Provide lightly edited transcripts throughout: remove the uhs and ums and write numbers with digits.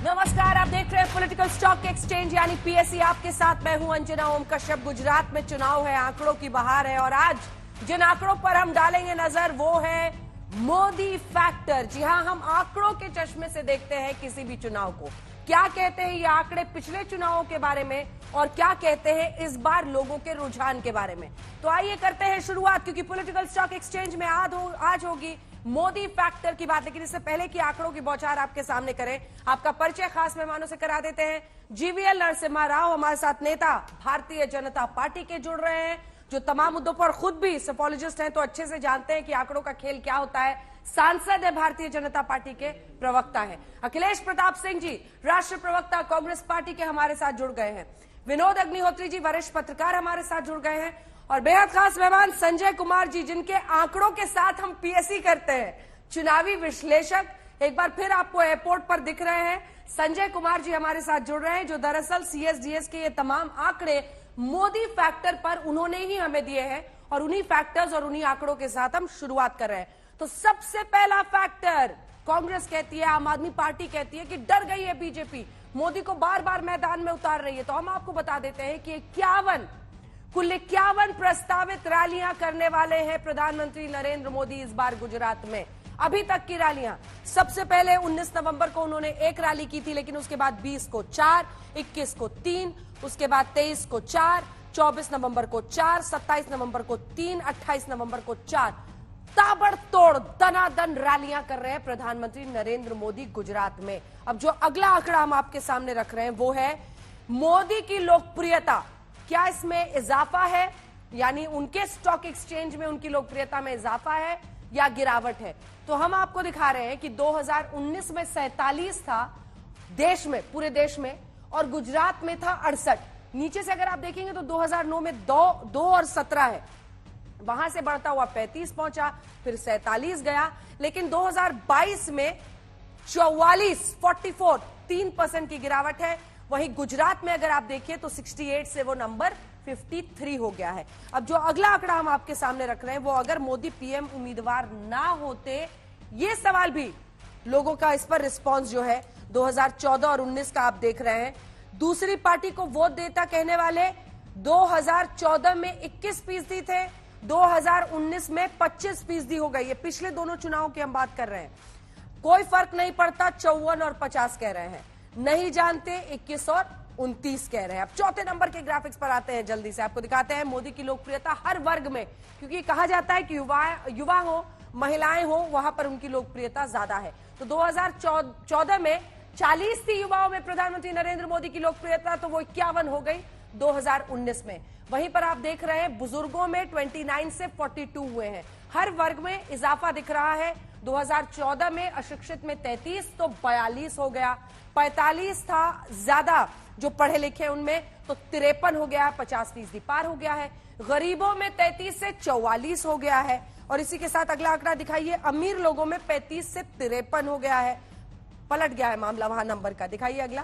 नमस्कार, आप देख रहे हैं पॉलिटिकल स्टॉक एक्सचेंज यानी पीएसई। आपके साथ मैं हूं अंजना ओम कश्यप। गुजरात में चुनाव है, आंकड़ों की बहार है और आज जिन आंकड़ों पर हम डालेंगे नजर वो है मोदी फैक्टर। जी हां, हम आंकड़ों के चश्मे से देखते हैं किसी भी चुनाव को। क्या कहते हैं ये आंकड़े पिछले चुनावों के बारे में और क्या कहते हैं इस बार लोगों के रुझान के बारे में। तो आइए करते हैं शुरुआत, क्योंकि पॉलिटिकल स्टॉक एक्सचेंज में आज होगी मोदी फैक्टर की बात। लेकिन इससे पहले की आंकड़ों की बौछार आपके सामने करें, आपका परिचय खास मेहमानों से करा देते हैं। जीवीएल नरसिम्हा राव हमारे साथ नेता भारतीय जनता पार्टी के जुड़ रहे हैं, जो तमाम मुद्दों पर खुद भी सफोलॉजिस्ट हैं तो अच्छे से जानते हैं कि आंकड़ों का खेल क्या होता है। सांसद है, भारतीय जनता पार्टी के प्रवक्ता है। अखिलेश प्रताप सिंह जी राष्ट्रीय प्रवक्ता कांग्रेस पार्टी के हमारे साथ जुड़ गए हैं। विनोद अग्निहोत्री जी वरिष्ठ पत्रकार हमारे साथ जुड़ गए हैं और बेहद खास मेहमान संजय कुमार जी, जिनके आंकड़ों के साथ हम पीएसई करते हैं, चुनावी विश्लेषक। एक बार फिर आपको एयरपोर्ट पर दिख रहे हैं। संजय कुमार जी हमारे साथ जुड़ रहे हैं, जो दरअसल सीएसडीएस के ये तमाम आंकड़े मोदी फैक्टर पर उन्होंने ही हमें दिए हैं और उन्हीं फैक्टर्स और उन्हीं आंकड़ों के साथ हम शुरुआत कर रहे हैं। तो सबसे पहला फैक्टर, कांग्रेस कहती है, आम आदमी पार्टी कहती है कि डर गई है बीजेपी, मोदी को बार बार मैदान में उतार रही है। तो हम आपको बता देते हैं कि कुल 51 प्रस्तावित रैलियां करने वाले हैं प्रधानमंत्री नरेंद्र मोदी इस बार गुजरात में। अभी तक की रैलियां, सबसे पहले 19 नवंबर को उन्होंने एक रैली की थी, लेकिन उसके बाद 20 को 4, 21 को 3, उसके बाद 23 को 4, 24 नवंबर को 4, 27 नवंबर को 3, 28 नवंबर को 4। ताबड़तोड़ दनादन रैलियां कर रहे हैं प्रधानमंत्री नरेंद्र मोदी गुजरात में। अब जो अगला आंकड़ा हम आपके सामने रख रहे हैं वो है मोदी की लोकप्रियता। क्या इसमें इजाफा है, यानी उनके स्टॉक एक्सचेंज में उनकी लोकप्रियता में इजाफा है या गिरावट है? तो हम आपको दिखा रहे हैं कि 2019 में 47 था देश में, पूरे देश में, और गुजरात में था 68। नीचे से अगर आप देखेंगे तो 2009 में 2 और 17 है, वहां से बढ़ता हुआ 35 पहुंचा, फिर 47 गया, लेकिन 2022 में 44 3% की गिरावट है। वहीं गुजरात में अगर आप देखिए तो 68 से वो नंबर 53 हो गया है। अब जो अगला आंकड़ा हम आपके सामने रख रहे हैं वो, अगर मोदी पीएम उम्मीदवार ना होते, ये सवाल भी लोगों का, इस पर रिस्पांस जो है 2014 और 19 का आप देख रहे हैं। दूसरी पार्टी को वोट देता कहने वाले 2014 में 21% थे, 2019 में 25% हो गई। ये पिछले दोनों चुनावों की हम बात कर रहे हैं। कोई फर्क नहीं पड़ता, 54 और 50 कह रहे हैं। नहीं जानते 21 और 29 कह रहे हैं। अब चौथे नंबर के ग्राफिक्स पर आते हैं, जल्दी से आपको दिखाते हैं मोदी की लोकप्रियता हर वर्ग में, क्योंकि कहा जाता है कि युवा हो, महिलाएं हो, वहां पर उनकी लोकप्रियता ज्यादा है। तो 2014 में 40 थी युवाओं में प्रधानमंत्री नरेंद्र मोदी की लोकप्रियता, तो वो 51 हो गई 2019 में। वहीं पर आप देख रहे हैं बुजुर्गों में 29 से 42 हुए हैं। हर वर्ग में इजाफा दिख रहा है। 2014 में अशिक्षित में 33 तो 42 हो गया, 45 था ज्यादा जो पढ़े लिखे उनमें, तो 53 हो गया, 50% पार हो गया है। गरीबों में 33 से 44 हो गया है। और इसी के साथ अगला आंकड़ा दिखाइए, अमीर लोगों में 35 से 53 हो गया है। पलट गया है मामला वहां नंबर का। दिखाइए अगला,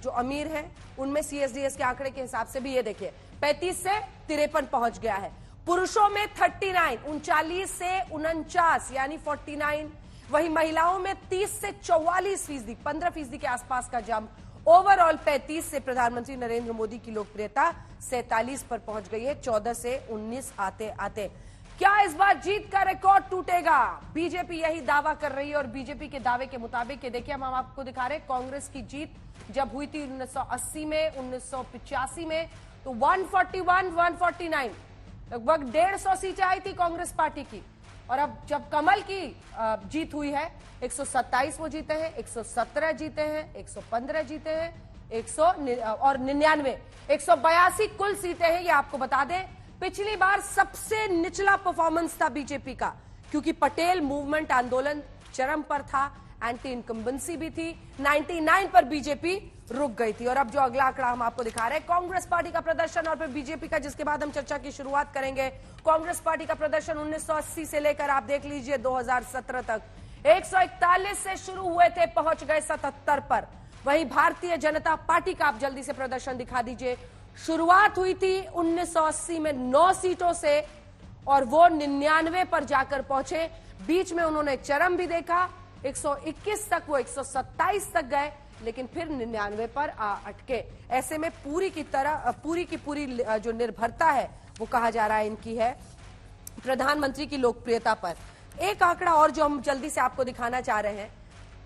जो अमीर है उनमें सीएसडीएस के आंकड़े के हिसाब से भी ये देखिए 35 से 53 पहुंच गया है। पुरुषों में 39, 39 से 49 यानी 49। वही महिलाओं में 30 से 44%, 15% के आसपास का जंप। ओवरऑल 35 से प्रधानमंत्री नरेंद्र मोदी की लोकप्रियता 47 पर पहुंच गई है, 14 से 19 आते आते। क्या इस बार जीत का रिकॉर्ड टूटेगा? बीजेपी यही दावा कर रही है और बीजेपी के दावे के मुताबिक देखिए हम आपको दिखा रहे हैं, कांग्रेस की जीत जब हुई थी 1980 में, 1985 में, तो 141, 149 लगभग 150 सीटें आई थी कांग्रेस पार्टी की। और अब जब कमल की जीत हुई है, 127 वो जीते हैं, 117 जीते हैं, 115 जीते हैं, 199, 182 कुल सीटें हैं। ये आपको बता दें, पिछली बार सबसे निचला परफॉर्मेंस था बीजेपी का, क्योंकि पटेल मूवमेंट आंदोलन चरम पर था, एंटी इनकम्बेंसी भी थी, 99 पर बीजेपी रुक गई थी। और अब जो अगला आंकड़ा हम आपको दिखा रहे हैं, कांग्रेस पार्टी का प्रदर्शन और फिर बीजेपी का, जिसके बाद हम चर्चा की शुरुआत करेंगे। कांग्रेस पार्टी का प्रदर्शन 1980 से लेकर आप देख लीजिए 2017 तक 141 से शुरू हुए थे, पहुंच गए 77 पर। वहीं भारतीय जनता पार्टी का आप जल्दी से प्रदर्शन दिखा दीजिए। शुरुआत हुई थी 1980 में 9 सीटों से और वो 99 पर जाकर पहुंचे। बीच में उन्होंने चरम भी देखा, 121 तक वो 127 तक गए, लेकिन फिर 99 पर अटके। ऐसे में पूरी की पूरी जो निर्भरता है वो कहा जा रहा है इनकी है प्रधानमंत्री की लोकप्रियता पर। एक आंकड़ा और जो हम जल्दी से आपको दिखाना चाह रहे हैं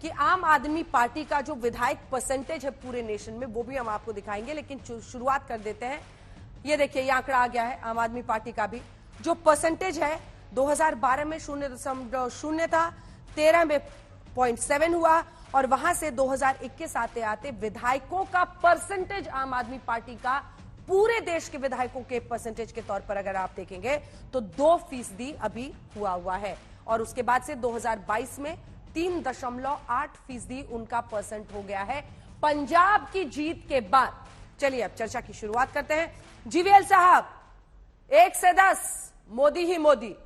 कि आम आदमी पार्टी का जो विधायक परसेंटेज है पूरे नेशन में, वो भी हम आपको दिखाएंगे, लेकिन शुरुआत कर देते हैं। ये देखिए, ये आंकड़ा आ गया है आम आदमी पार्टी का भी, जो परसेंटेज है 2012 में 0.0 था, 13 में 0.7 हुआ, और वहां से 2021 आते आते विधायकों का परसेंटेज आम आदमी पार्टी का पूरे देश के विधायकों के परसेंटेज के तौर पर अगर आप देखेंगे तो 2% अभी हुआ है, और उसके बाद से 2022 में 3.8% उनका परसेंट हो गया है पंजाब की जीत के बाद। चलिए अब चर्चा की शुरुआत करते हैं। जीवीएल साहब, 1 से 10 मोदी ही मोदी।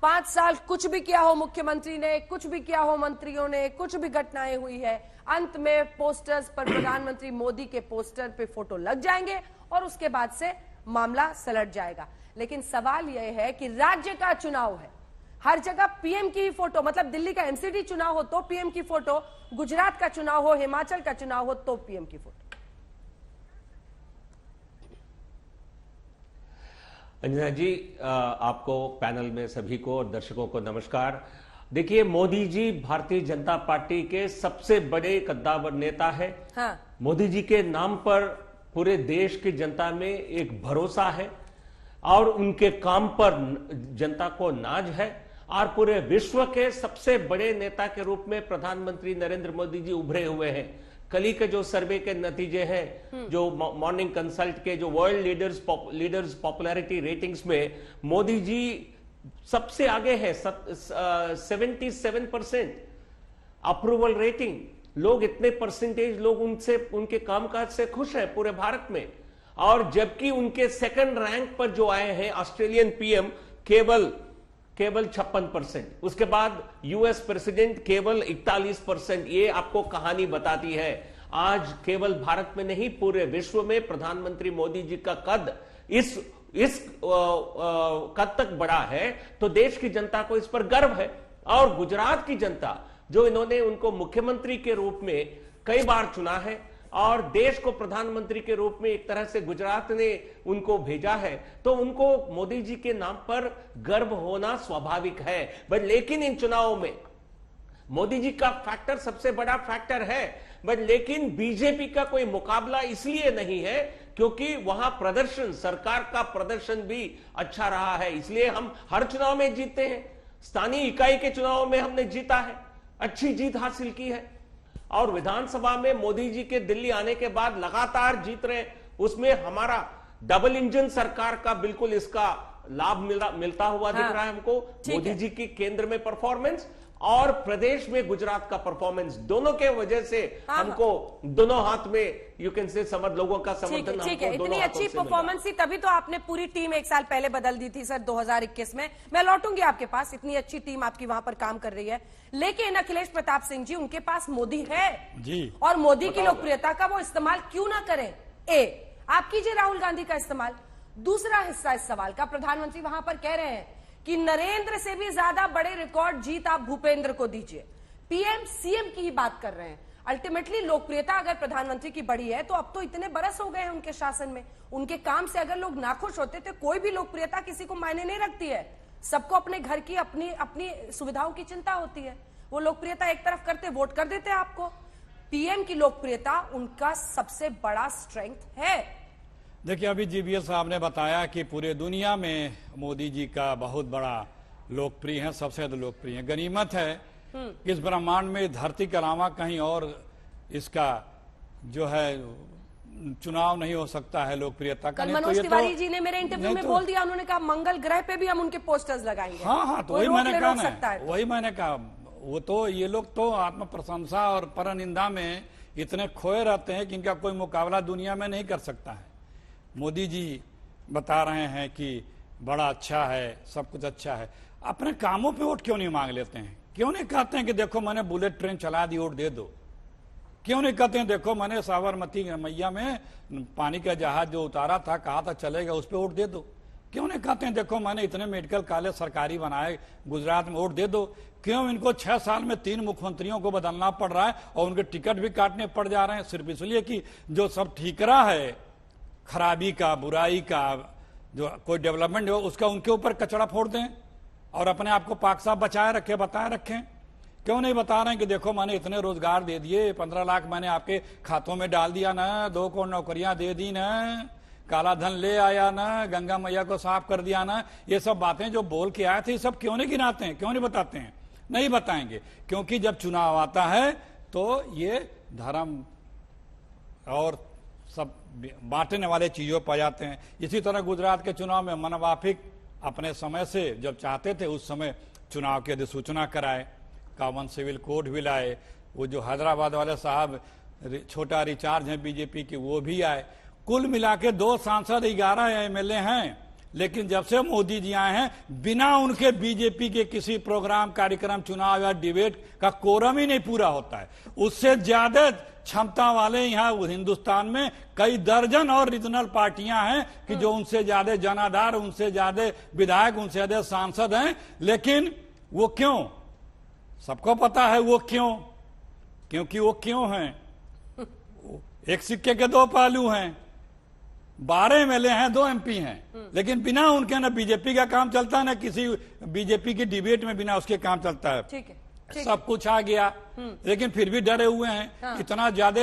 5 साल कुछ भी किया हो मुख्यमंत्री ने, कुछ भी किया हो मंत्रियों ने, कुछ भी घटनाएं हुई है, अंत में पोस्टर्स पर प्रधानमंत्री मोदी के पोस्टर पे फोटो लग जाएंगे और उसके बाद से मामला सलट जाएगा। लेकिन सवाल यह है कि राज्य का चुनाव है, हर जगह पीएम की ही फोटो, मतलब दिल्ली का एमसीडी चुनाव हो तो पीएम की फोटो, गुजरात का चुनाव हो, हिमाचल का चुनाव हो तो पीएम की फोटो। अंजना जी, आपको, पैनल में सभी को और दर्शकों को नमस्कार। देखिए, मोदी जी भारतीय जनता पार्टी के सबसे बड़े कद्दावर नेता है। हाँ। मोदी जी के नाम पर पूरे देश की जनता में एक भरोसा है और उनके काम पर जनता को नाज है, और पूरे विश्व के सबसे बड़े नेता के रूप में प्रधानमंत्री नरेंद्र मोदी जी उभरे हुए हैं। कल ही के जो सर्वे के नतीजे हैं, जो मॉर्निंग कंसल्ट के जो वर्ल्ड लीडर्स पॉपुलैरिटी रेटिंग्स में मोदी जी सबसे आगे है, 77% अप्रूवल रेटिंग। लोग इतने परसेंटेज लोग उनसे, उनके कामकाज से खुश हैं पूरे भारत में। और जबकि उनके सेकंड रैंक पर जो आए हैं ऑस्ट्रेलियन पीएम केवल 56%, उसके बाद यूएस प्रेसिडेंट केवल 41%। ये आपको कहानी बताती है आज केवल भारत में नहीं पूरे विश्व में प्रधानमंत्री मोदी जी का कद इस कद तक बढ़ा है, तो देश की जनता को इस पर गर्व है। और गुजरात की जनता, जो इन्होंने उनको मुख्यमंत्री के रूप में कई बार चुना है और देश को प्रधानमंत्री के रूप में एक तरह से गुजरात ने उनको भेजा है, तो उनको मोदी जी के नाम पर गर्व होना स्वाभाविक है। बट लेकिन इन चुनावों में मोदी जी का फैक्टर सबसे बड़ा फैक्टर है, बट लेकिन बीजेपी का कोई मुकाबला इसलिए नहीं है क्योंकि वहां प्रदर्शन, सरकार का प्रदर्शन भी अच्छा रहा है, इसलिए हम हर चुनाव में जीतते हैं। स्थानीय इकाई के चुनाव में हमने जीता है, अच्छी जीत हासिल की है, और विधानसभा में मोदी जी के दिल्ली आने के बाद लगातार जीत रहे, उसमें हमारा डबल इंजन सरकार का बिल्कुल इसका लाभ मिलता हुआ दिख रहा है हमको। मोदी जी की केंद्र में परफॉर्मेंस और प्रदेश में गुजरात का परफॉर्मेंस, दोनों के वजह से हमको दोनों हाथ में, यू कैन से, समझ लोगों का समर्थन ठीक है। इतनी अच्छी परफॉर्मेंस थी तभी तो आपने पूरी टीम 1 साल पहले बदल दी थी सर, 2021 में। मैं लौटूंगी आपके पास, इतनी अच्छी टीम आपकी वहां पर काम कर रही है, लेकिन अखिलेश प्रताप सिंह जी, उनके पास मोदी है जी, और मोदी की लोकप्रियता का वो इस्तेमाल क्यों ना करें? आप कीजिए राहुल गांधी का इस्तेमाल। दूसरा हिस्सा इस सवाल का, प्रधानमंत्री वहां पर कह रहे हैं कि नरेंद्र से भी ज्यादा बड़े रिकॉर्ड जीत आप भूपेंद्र को दीजिए। पीएम सीएम की ही बात कर रहे हैं। अल्टीमेटली लोकप्रियता अगर प्रधानमंत्री की बढ़ी है तो अब तो इतने बरस हो गए हैं उनके शासन में, उनके काम से अगर लोग नाखुश होते तो कोई भी लोकप्रियता किसी को मायने नहीं रखती है। सबको अपने घर की, अपनी सुविधाओं की चिंता होती है। वो लोकप्रियता एक तरफ करते, वोट कर देते आपको। पीएम की लोकप्रियता उनका सबसे बड़ा स्ट्रेंथ है। देखिए, अभी जीवीएल साहब ने बताया कि पूरे दुनिया में मोदी जी का बहुत बड़ा लोकप्रिय है, सबसे ज्यादा लोकप्रिय है। गनीमत है कि इस ब्रह्मांड में धरती के अलावा कहीं और इसका जो है चुनाव नहीं हो सकता है लोकप्रियता का। मनोज तिवारी जी ने मेरे इंटरव्यू में बोल दिया, उन्होंने कहा मंगल ग्रह पे भी हम उनके पोस्टर्स लगाएंगे। हाँ, तो वही मैंने कहा, वही मैंने कहा। वो तो ये लोग तो आत्म प्रशंसा और परनिंदा में इतने खोए रहते हैं कि इनका कोई मुकाबला दुनिया में नहीं कर सकता है। मोदी जी बता रहे हैं कि बड़ा अच्छा है, सब कुछ अच्छा है, अपने कामों पे वोट क्यों नहीं मांग लेते हैं? क्यों नहीं कहते हैं कि देखो मैंने बुलेट ट्रेन चला दी, वोट दे दो? क्यों नहीं कहते हैं देखो मैंने साबरमती मैया में पानी का जहाज जो उतारा था, कहा था चलेगा, उस पर वोट दे दो? क्यों नहीं कहते हैं देखो मैंने इतने मेडिकल कॉलेज सरकारी बनाए, गुजरात में वोट दे दो। क्यों इनको 6 साल में 3 मुख्यमंत्रियों को बदलना पड़ रहा है और उनके टिकट भी काटने पड़ जा रहे हैं, सिर्फ इसलिए कि जो सब ठीकरा है खराबी का, बुराई का, जो कोई डेवलपमेंट हो उसका उनके ऊपर कचरा फोड़ दें और अपने आप को पाक साफ बताए रखें। क्यों नहीं बता रहे हैं कि देखो मैंने इतने रोजगार दे दिए, 15 लाख मैंने आपके खातों में डाल दिया ना, 2 करोड़ नौकरियां दे दी ना, काला धन ले आया ना, गंगा मैया को साफ कर दिया ना। ये सब बातें जो बोल के आए थे, ये सब क्यों नहीं गिनाते हैं, क्यों नहीं बताते हैं? नहीं बताएंगे, क्योंकि जब चुनाव आता है तो ये धर्म और सब बांटने वाले चीजों पर जाते हैं। इसी तरह गुजरात के चुनाव में मनवाफिक अपने समय से जब चाहते थे उस समय चुनाव की अधिसूचना कराए, कॉमन सिविल कोड भी लाए, वो जो हैदराबाद वाले साहब छोटा रिचार्ज है बीजेपी की वो भी आए। कुल मिला के 2 सांसद 11 एमएलए हैं, लेकिन जब से मोदी जी आए हैं बिना उनके बीजेपी के किसी प्रोग्राम, कार्यक्रम, चुनाव या डिबेट का कोरम ही नहीं पूरा होता है। उससे ज्यादा क्षमता वाले यहाँ हिंदुस्तान में कई दर्जन और रीजनल पार्टियां हैं कि जो उनसे ज्यादा जनाधार, उनसे ज्यादा विधायक, उनसे ज्यादा सांसद हैं। लेकिन वो क्यों? सबको पता है वो क्यों, क्योंकि वो क्यों हैं। एक सिक्के के 2 पहलू हैं, 12 एमएलए हैं, 2 एमपी हैं, लेकिन बिना उनके ना बीजेपी का काम चलता, ना किसी बीजेपी की डिबेट में बिना उसके काम चलता है। ठीक है, सब कुछ आ गया, लेकिन फिर भी डरे हुए हैं। हाँ। इतना ज्यादा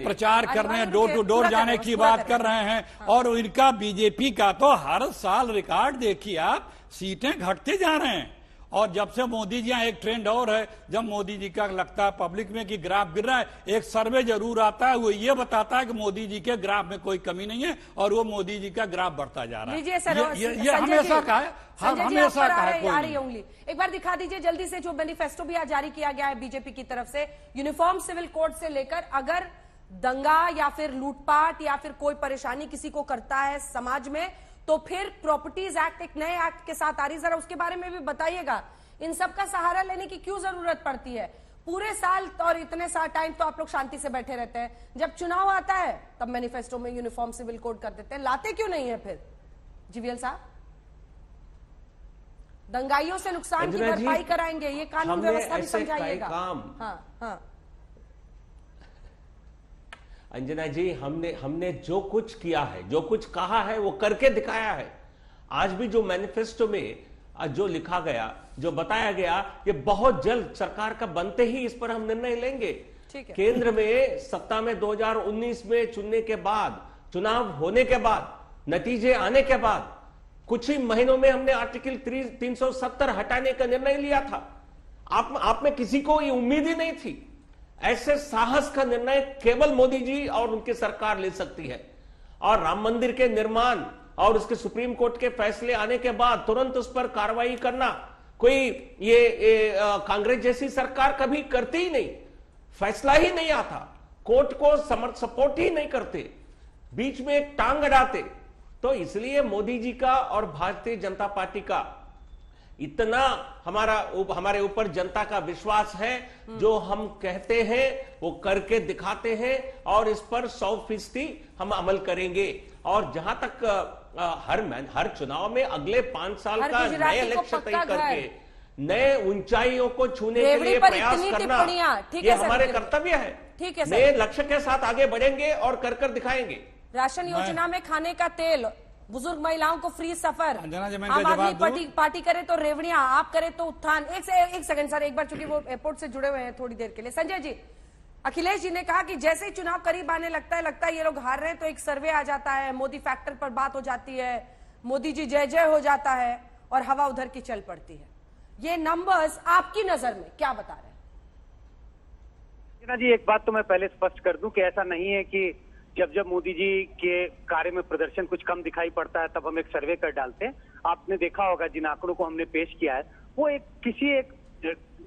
प्रचार कर रहे हैं, डोर टू डोर जाने की बात कर रहे हैं। हाँ। और इनका बीजेपी का तो हर साल रिकॉर्ड देखिए आप, सीटें घटते जा रहे हैं। और जब से मोदी जी यहाँ, एक ट्रेंड और है, जब मोदी जी का लगता है पब्लिक में कि ग्राफ गिर रहा है, एक सर्वे जरूर आता है, वो ये बताता है कि मोदी जी के ग्राफ में कोई कमी नहीं है और वो मोदी जी का ग्राफ बढ़ता जा रहा है। ये हमेशा का है, हमेशा का है। उंगली एक बार दिखा दीजिए जल्दी से, जो मैनिफेस्टो भी आज जारी किया गया है बीजेपी की तरफ से, यूनिफॉर्म सिविल कोड से लेकर अगर दंगा या फिर लूटपाट या फिर कोई परेशानी किसी को करता है समाज में, तो फिर प्रॉपर्टीज एक्ट एक नए एक्ट के साथ आ रही, जरा उसके बारे में भी बताइएगा। इन सब का सहारा लेने की क्यों जरूरत पड़ती है? पूरे साल और इतने साल टाइम तो आप लोग शांति से बैठे रहते हैं, जब चुनाव आता है तब मैनिफेस्टो में यूनिफॉर्म सिविल कोड कर देते हैं, लाते क्यों नहीं है फिर? जीवीएल साहब, दंगाइयों से नुकसान की भरपाई कराएंगे, ये कानून व्यवस्था भी समझाइएगा। हाँ। अंजना जी, हमने जो कुछ किया है, जो कुछ कहा है, वो करके दिखाया है। आज भी जो मैनिफेस्टो में जो लिखा गया, जो बताया गया, ये बहुत जल्द सरकार का बनते ही इस पर हम निर्णय लेंगे। केंद्र में सत्ता में 2019 में चुनने के बाद, चुनाव होने के बाद, नतीजे आने के बाद कुछ ही महीनों में हमने आर्टिकल 370 हटाने का निर्णय लिया था। आप में किसी को ये उम्मीद ही नहीं थी। ऐसे साहस का निर्णय केवल मोदी जी और उनकी सरकार ले सकती है। और राम मंदिर के निर्माण और उसके सुप्रीम कोर्ट के फैसले आने के बाद तुरंत उस पर कार्रवाई करना, कोई ये कांग्रेस जैसी सरकार कभी करती ही नहीं। फैसला ही नहीं आता, कोर्ट को सपोर्ट ही नहीं करते, बीच में एक टांग अड़ाते। तो इसलिए मोदी जी का और भारतीय जनता पार्टी का इतना हमारे ऊपर जनता का विश्वास है, जो हम कहते हैं वो करके दिखाते हैं और इस पर 100% हम अमल करेंगे। और जहां तक हर चुनाव में अगले 5 साल का नए लक्ष्य तय करके नए ऊंचाइयों को छूने के लिए प्रयास करना, ये हमारे कर्तव्य है। ठीक है, नए लक्ष्य के साथ आगे बढ़ेंगे और कर दिखाएंगे। राशन योजना में खाने का तेल, बुजुर्ग महिलाओं को फ्री सफर, आम आदमी पार्टी करे तो रेवड़ियां, आप करे तो उत्थान। एक सेकंड सर, एक बार, चूंकि वो एयरपोर्ट से जुड़े हुए हैं थोड़ी देर के लिए। संजय जी, अखिलेश जी ने कहा कि जैसे ही चुनाव करीब आने लगता है ये लोग हार रहे हैं, तो एक सर्वे आ जाता है, मोदी फैक्टर पर बात हो जाती है, मोदी जी जय जय हो जाता है और हवा उधर की चल पड़ती है। ये नंबर्स आपकी नजर में क्या बता रहे हैं? जी, एक बात तो मैं पहले स्पष्ट कर दूं कि ऐसा नहीं है कि जब मोदी जी के कार्य में प्रदर्शन कुछ कम दिखाई पड़ता है तब हम एक सर्वे कर डालते हैं। आपने देखा होगा जिन आंकड़ों को हमने पेश किया है वो किसी एक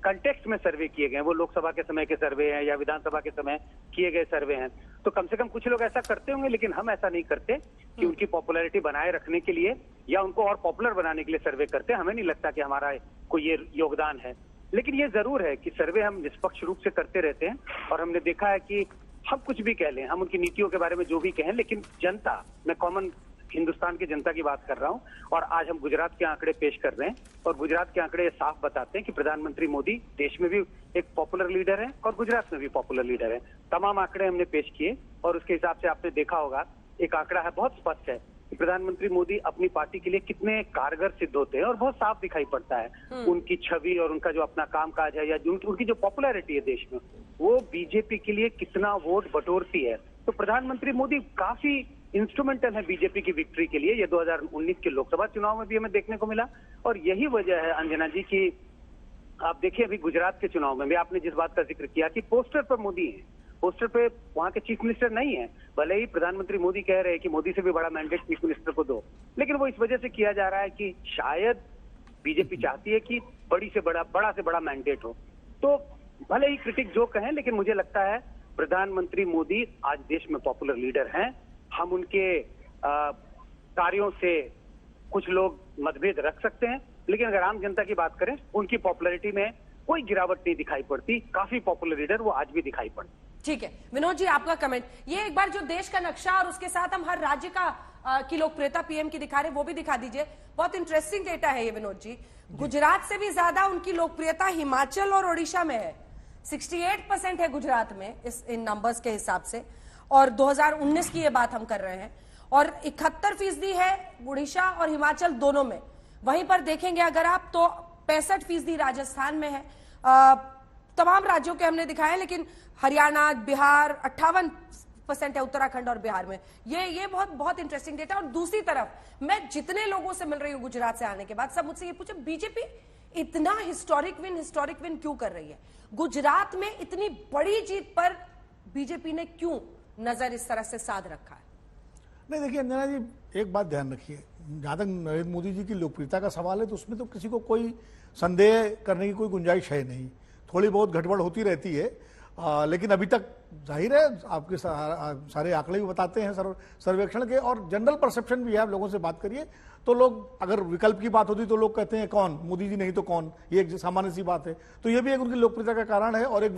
कंटेक्स्ट में सर्वे किए गए हैं। वो लोकसभा के समय के सर्वे हैं या विधानसभा के समय किए गए सर्वे हैं। तो कम से कम कुछ लोग ऐसा करते होंगे, लेकिन हम ऐसा नहीं करते कि उनकी पॉपुलैरिटी बनाए रखने के लिए या उनको और पॉपुलर बनाने के लिए सर्वे करते। हमें नहीं लगता कि हमारा कोई ये योगदान है। लेकिन ये जरूर है कि सर्वे हम निष्पक्ष रूप से करते रहते हैं और हमने देखा है कि हम कुछ भी कह लें, हम उनकी नीतियों के बारे में जो भी कहें, लेकिन जनता, मैं कॉमन हिंदुस्तान की जनता की बात कर रहा हूं। और आज हम गुजरात के आंकड़े पेश कर रहे हैं और गुजरात के आंकड़े साफ बताते हैं कि प्रधानमंत्री मोदी देश में भी एक पॉपुलर लीडर है और गुजरात में भी पॉपुलर लीडर है। तमाम आंकड़े हमने पेश किए और उसके हिसाब से आपने देखा होगा, एक आंकड़ा है बहुत स्पष्ट है कि प्रधानमंत्री मोदी अपनी पार्टी के लिए कितने कारगर सिद्ध होते हैं और बहुत साफ दिखाई पड़ता है उनकी छवि और उनका जो अपना कामकाज है या उनकी जो पॉपुलैरिटी है देश में, वो बीजेपी के लिए कितना वोट बटोरती है। तो प्रधानमंत्री मोदी काफी इंस्ट्रूमेंटल है बीजेपी की विक्ट्री के लिए। ये 2019 के लोकसभा चुनाव में भी हमें देखने को मिला और यही वजह है अंजना जी की आप देखिए अभी गुजरात के चुनाव में भी आपने जिस बात का जिक्र किया कि पोस्टर पर मोदी है, पोस्टर पे वहां के चीफ मिनिस्टर नहीं है। भले ही प्रधानमंत्री मोदी कह रहे हैं कि मोदी से भी बड़ा मैंडेट चीफ मिनिस्टर को दो, लेकिन वो इस वजह से किया जा रहा है कि शायद बीजेपी चाहती है कि बड़ा से बड़ा मैंडेट हो। तो भले ही क्रिटिक जो कहें, लेकिन मुझे लगता है प्रधानमंत्री मोदी आज देश में पॉपुलर लीडर हैं। हम उनके कार्यों से कुछ लोग मतभेद रख सकते हैं, लेकिन अगर आम जनता की बात करें, उनकी पॉपुलैरिटी में कोई गिरावट नहीं दिखाई पड़ती। काफी पॉपुलर लीडर वो आज भी दिखाई पड़ती। ठीक है विनोद जी, आपका कमेंट ये एक बार जो देश का नक्शा और उसके साथ हम हर राज्य का की लोकप्रियता पीएम की दिखा रहे हैं वो भी दिखा दीजिए। बहुत इंटरेस्टिंग डेटा है ये विनोद जी। गुजरात से भी ज्यादा उनकी लोकप्रियता हिमाचल और ओडिशा में है। 68% है गुजरात में इन नंबर्स के हिसाब से, और 2019 की ये बात हम कर रहे हैं, और 71% है उड़ीसा और हिमाचल दोनों में। वहीं पर देखेंगे अगर आप तो 65% राजस्थान में है। तमाम राज्यों के हमने दिखाए, लेकिन हरियाणा, बिहार 58% है उत्तराखंड और बिहार में। ये बहुत इंटरेस्टिंग डेटा। और दूसरी तरफ मैं जितने लोगों से मिल रही हूँ गुजरात से आने के बाद, सब मुझसे ये पूछे बीजेपी इतना हिस्टोरिक विन क्यों कर रही है? गुजरात में इतनी बड़ी जीत पर बीजेपी ने क्यों नजर इस तरह से साध रखा है? नहीं देखिए अंजना जी, एक बात ध्यान रखिए, जहां तक नरेंद्र मोदी जी की लोकप्रियता का सवाल है तो उसमें तो किसी को कोई संदेह करने की कोई गुंजाइश है नहीं। थोड़ी बहुत गड़बड़ होती रहती है, लेकिन अभी तक जाहिर है आपके सारे आंकड़े भी बताते हैं सर्वेक्षण के, और जनरल परसेप्शन भी है। आप लोगों से बात करिए तो लोग, अगर विकल्प की बात होती तो लोग कहते हैं कौन, मोदी जी नहीं तो कौन, ये एक सामान्य सी बात है। तो ये भी एक उनकी लोकप्रियता का कारण है, और एक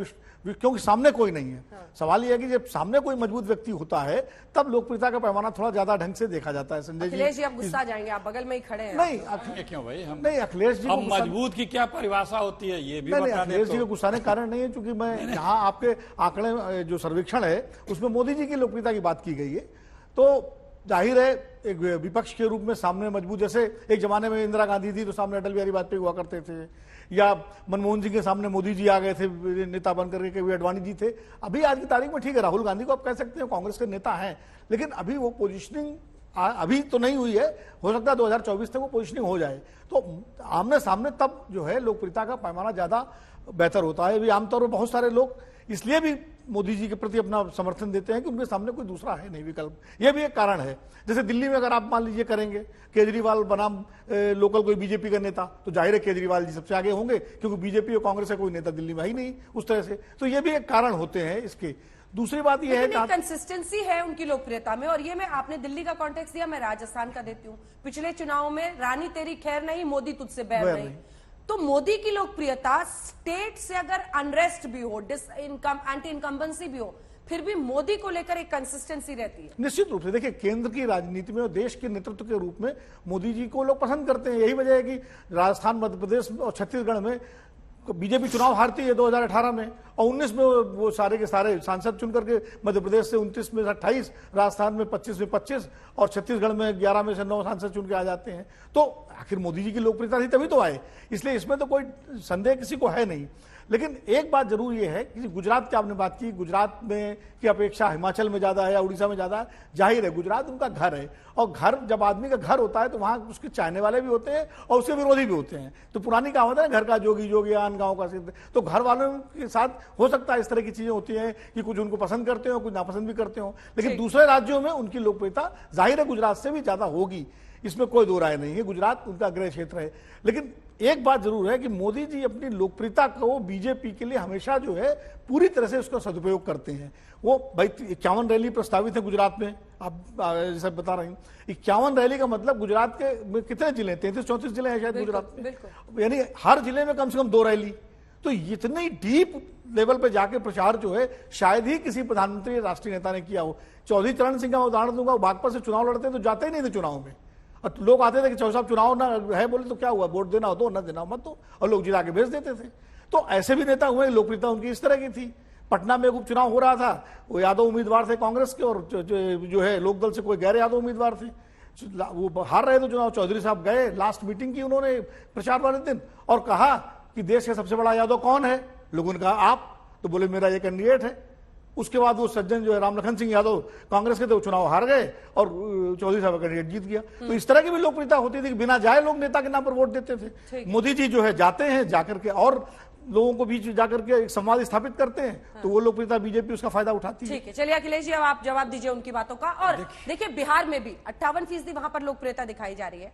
क्योंकि सामने कोई नहीं है। सवाल यह है कि जब सामने कोई मजबूत व्यक्ति होता है तब लोकप्रियता का पैमाना थोड़ा ज्यादा ढंग से देखा जाता है। संजय जी अब गुस्सा जाएंगे, आप बगल में ही खड़े हैं। नहीं क्यों भाई, हम नहीं, अखिलेश जी मजबूत की क्या परिभाषा होती है ये भी बता दें। अखिलेश जी को गुस्साने कारण नहीं है, क्योंकि मैं यहाँ आपके आंकड़े जो सर्वेक्षण है उसमें मोदी जी की लोकप्रियता की बात की गई है। तो जाहिर है एक विपक्ष के रूप में सामने मजबूत, जैसे एक जमाने में इंदिरा गांधी थी तो सामने अटल बिहारी वाजपेयी हुआ करते थे, या मनमोहन सिंह के सामने मोदी जी आ गए थे नेता बनकर के, अडवाणी जी थे। अभी आज की तारीख में ठीक है, राहुल गांधी को आप कह सकते हैं कांग्रेस के नेता हैं, लेकिन अभी वो पोजिशनिंग अभी तो नहीं हुई है। हो सकता है 2024 तक वो पोजिशनिंग हो जाए, तो आमने सामने तब जो है लोकप्रियता का पैमाना ज्यादा बेहतर होता है। अभी आमतौर पर बहुत सारे लोग इसलिए भी मोदी जी के प्रति अपना समर्थन देते हैं कि उनके सामने कोई दूसरा है नहीं विकल्प। यह भी एक कारण है। जैसे दिल्ली में अगर आप मान लीजिए करेंगे केजरीवाल बनाम लोकल कोई बीजेपी का नेता, तो जाहिर है केजरीवाल जी सबसे आगे होंगे, क्योंकि बीजेपी और कांग्रेस का कोई नेता दिल्ली में ही नहीं उस तरह से। तो ये भी एक कारण होते हैं इसके। दूसरी बात यह है कि कंसिस्टेंसी है उनकी लोकप्रियता में, और ये मैं आपने दिल्ली का कॉन्टेक्स्ट दिया, मैं राजस्थान का देती हूँ। पिछले चुनाव में रानी तेरी खैर नहीं, मोदी तुझसे बैर नहीं। तो मोदी की लोकप्रियता स्टेट से अगर अनरेस्ट भी हो, एंटी इनकम्बेंसी भी हो, फिर भी मोदी को लेकर एक कंसिस्टेंसी रहती है। निश्चित रूप से देखिए, केंद्र की राजनीति में और देश के नेतृत्व के रूप में मोदी जी को लोग पसंद करते हैं। यही वजह है कि राजस्थान, मध्य प्रदेश और छत्तीसगढ़ में बीजेपी चुनाव हारती है 2018 में, और 19 में वो सारे के सारे सांसद चुन करके मध्य प्रदेश से 29 में 28, राजस्थान में 25 में 25 और छत्तीसगढ़ में 11 में से 9 सांसद चुन के आ जाते हैं। तो आखिर मोदी जी की लोकप्रियता थी तभी तो आए, इसलिए इसमें तो कोई संदेह किसी को है नहीं। लेकिन एक बात जरूर ये है कि गुजरात की आपने बात की, गुजरात में की अपेक्षा हिमाचल में ज्यादा है या उड़ीसा में ज्यादा है। जाहिर है गुजरात उनका घर है, और घर जब आदमी का घर होता है तो वहां उसके चाहने वाले भी होते हैं और उसके विरोधी भी होते हैं। तो पुरानी कहावत है, घर का जोगी जोगी आन गांव का सिद्ध। तो घर वालों के साथ हो सकता है इस तरह की चीजें होती हैं कि कुछ उनको पसंद करते हो, कुछ नापसंद भी करते हो, लेकिन दूसरे राज्यों में उनकी लोकप्रियता जाहिर है गुजरात से भी ज्यादा होगी, इसमें कोई दो राय नहीं है। गुजरात उनका गृह क्षेत्र है। लेकिन एक बात जरूर है कि मोदी जी अपनी लोकप्रियता को बीजेपी के लिए हमेशा जो है पूरी तरह से उसका सदुपयोग करते हैं। वो भाई 51 रैली प्रस्तावित है गुजरात में, आप जैसे बता रहे हैं 51 रैली का मतलब गुजरात के कितने जिले, 33-34 जिले हैं शायद गुजरात में, यानी हर जिले में कम से कम 2 रैली। तो इतनी डीप लेवल पे जाके प्रचार जो है शायद ही किसी प्रधानमंत्री या राष्ट्रीय नेता ने किया हो। चौधरी चरण सिंह का मैं उदाहरण दूंगा, बागपत से चुनाव लड़ते तो जाते ही नहीं थे चुनाव में, और लोग आते थे कि चौधरी साहब चुनाव ना है, बोले तो क्या हुआ, वोट देना हो दो, ना देना हो मत दो, और लोग जिला के भेज देते थे। तो ऐसे भी नेता हुए, लोकप्रियता उनकी इस तरह की थी। पटना में उपचुनाव हो रहा था, वो यादव उम्मीदवार थे कांग्रेस के, और जो है लोकदल से कोई गैर यादव उम्मीदवार थे, वो हार रहे थे चुनाव। चौधरी साहब गए, लास्ट मीटिंग की उन्होंने प्रचार वाले दिन, और कहा कि देश का सबसे बड़ा यादव कौन है, लोगों ने कहा आप, तो बोले मेरा ये कैंडिडेट है। उसके बाद वो सज्जन जो है रामलखन सिंह यादव कांग्रेस के थे, वो चुनाव हार गए और चौधरी साहब का कैंडिडेट जीत गया। तो इस तरह की भी लोकप्रियता होती थी कि बिना जाए लोग नेता के नाम पर वोट देते थे। मोदी जी जो है जाते हैं, जाकर के और लोगों को बीच जाकर के एक संवाद स्थापित करते हैं, तो वो लोकप्रियता बीजेपी उसका फायदा उठाती है। ठीक है, चलिए अखिलेश जी अब आप जवाब दीजिए उनकी बातों का। और देखिए बिहार में भी 58% वहां पर लोकप्रियता दिखाई जा रही है।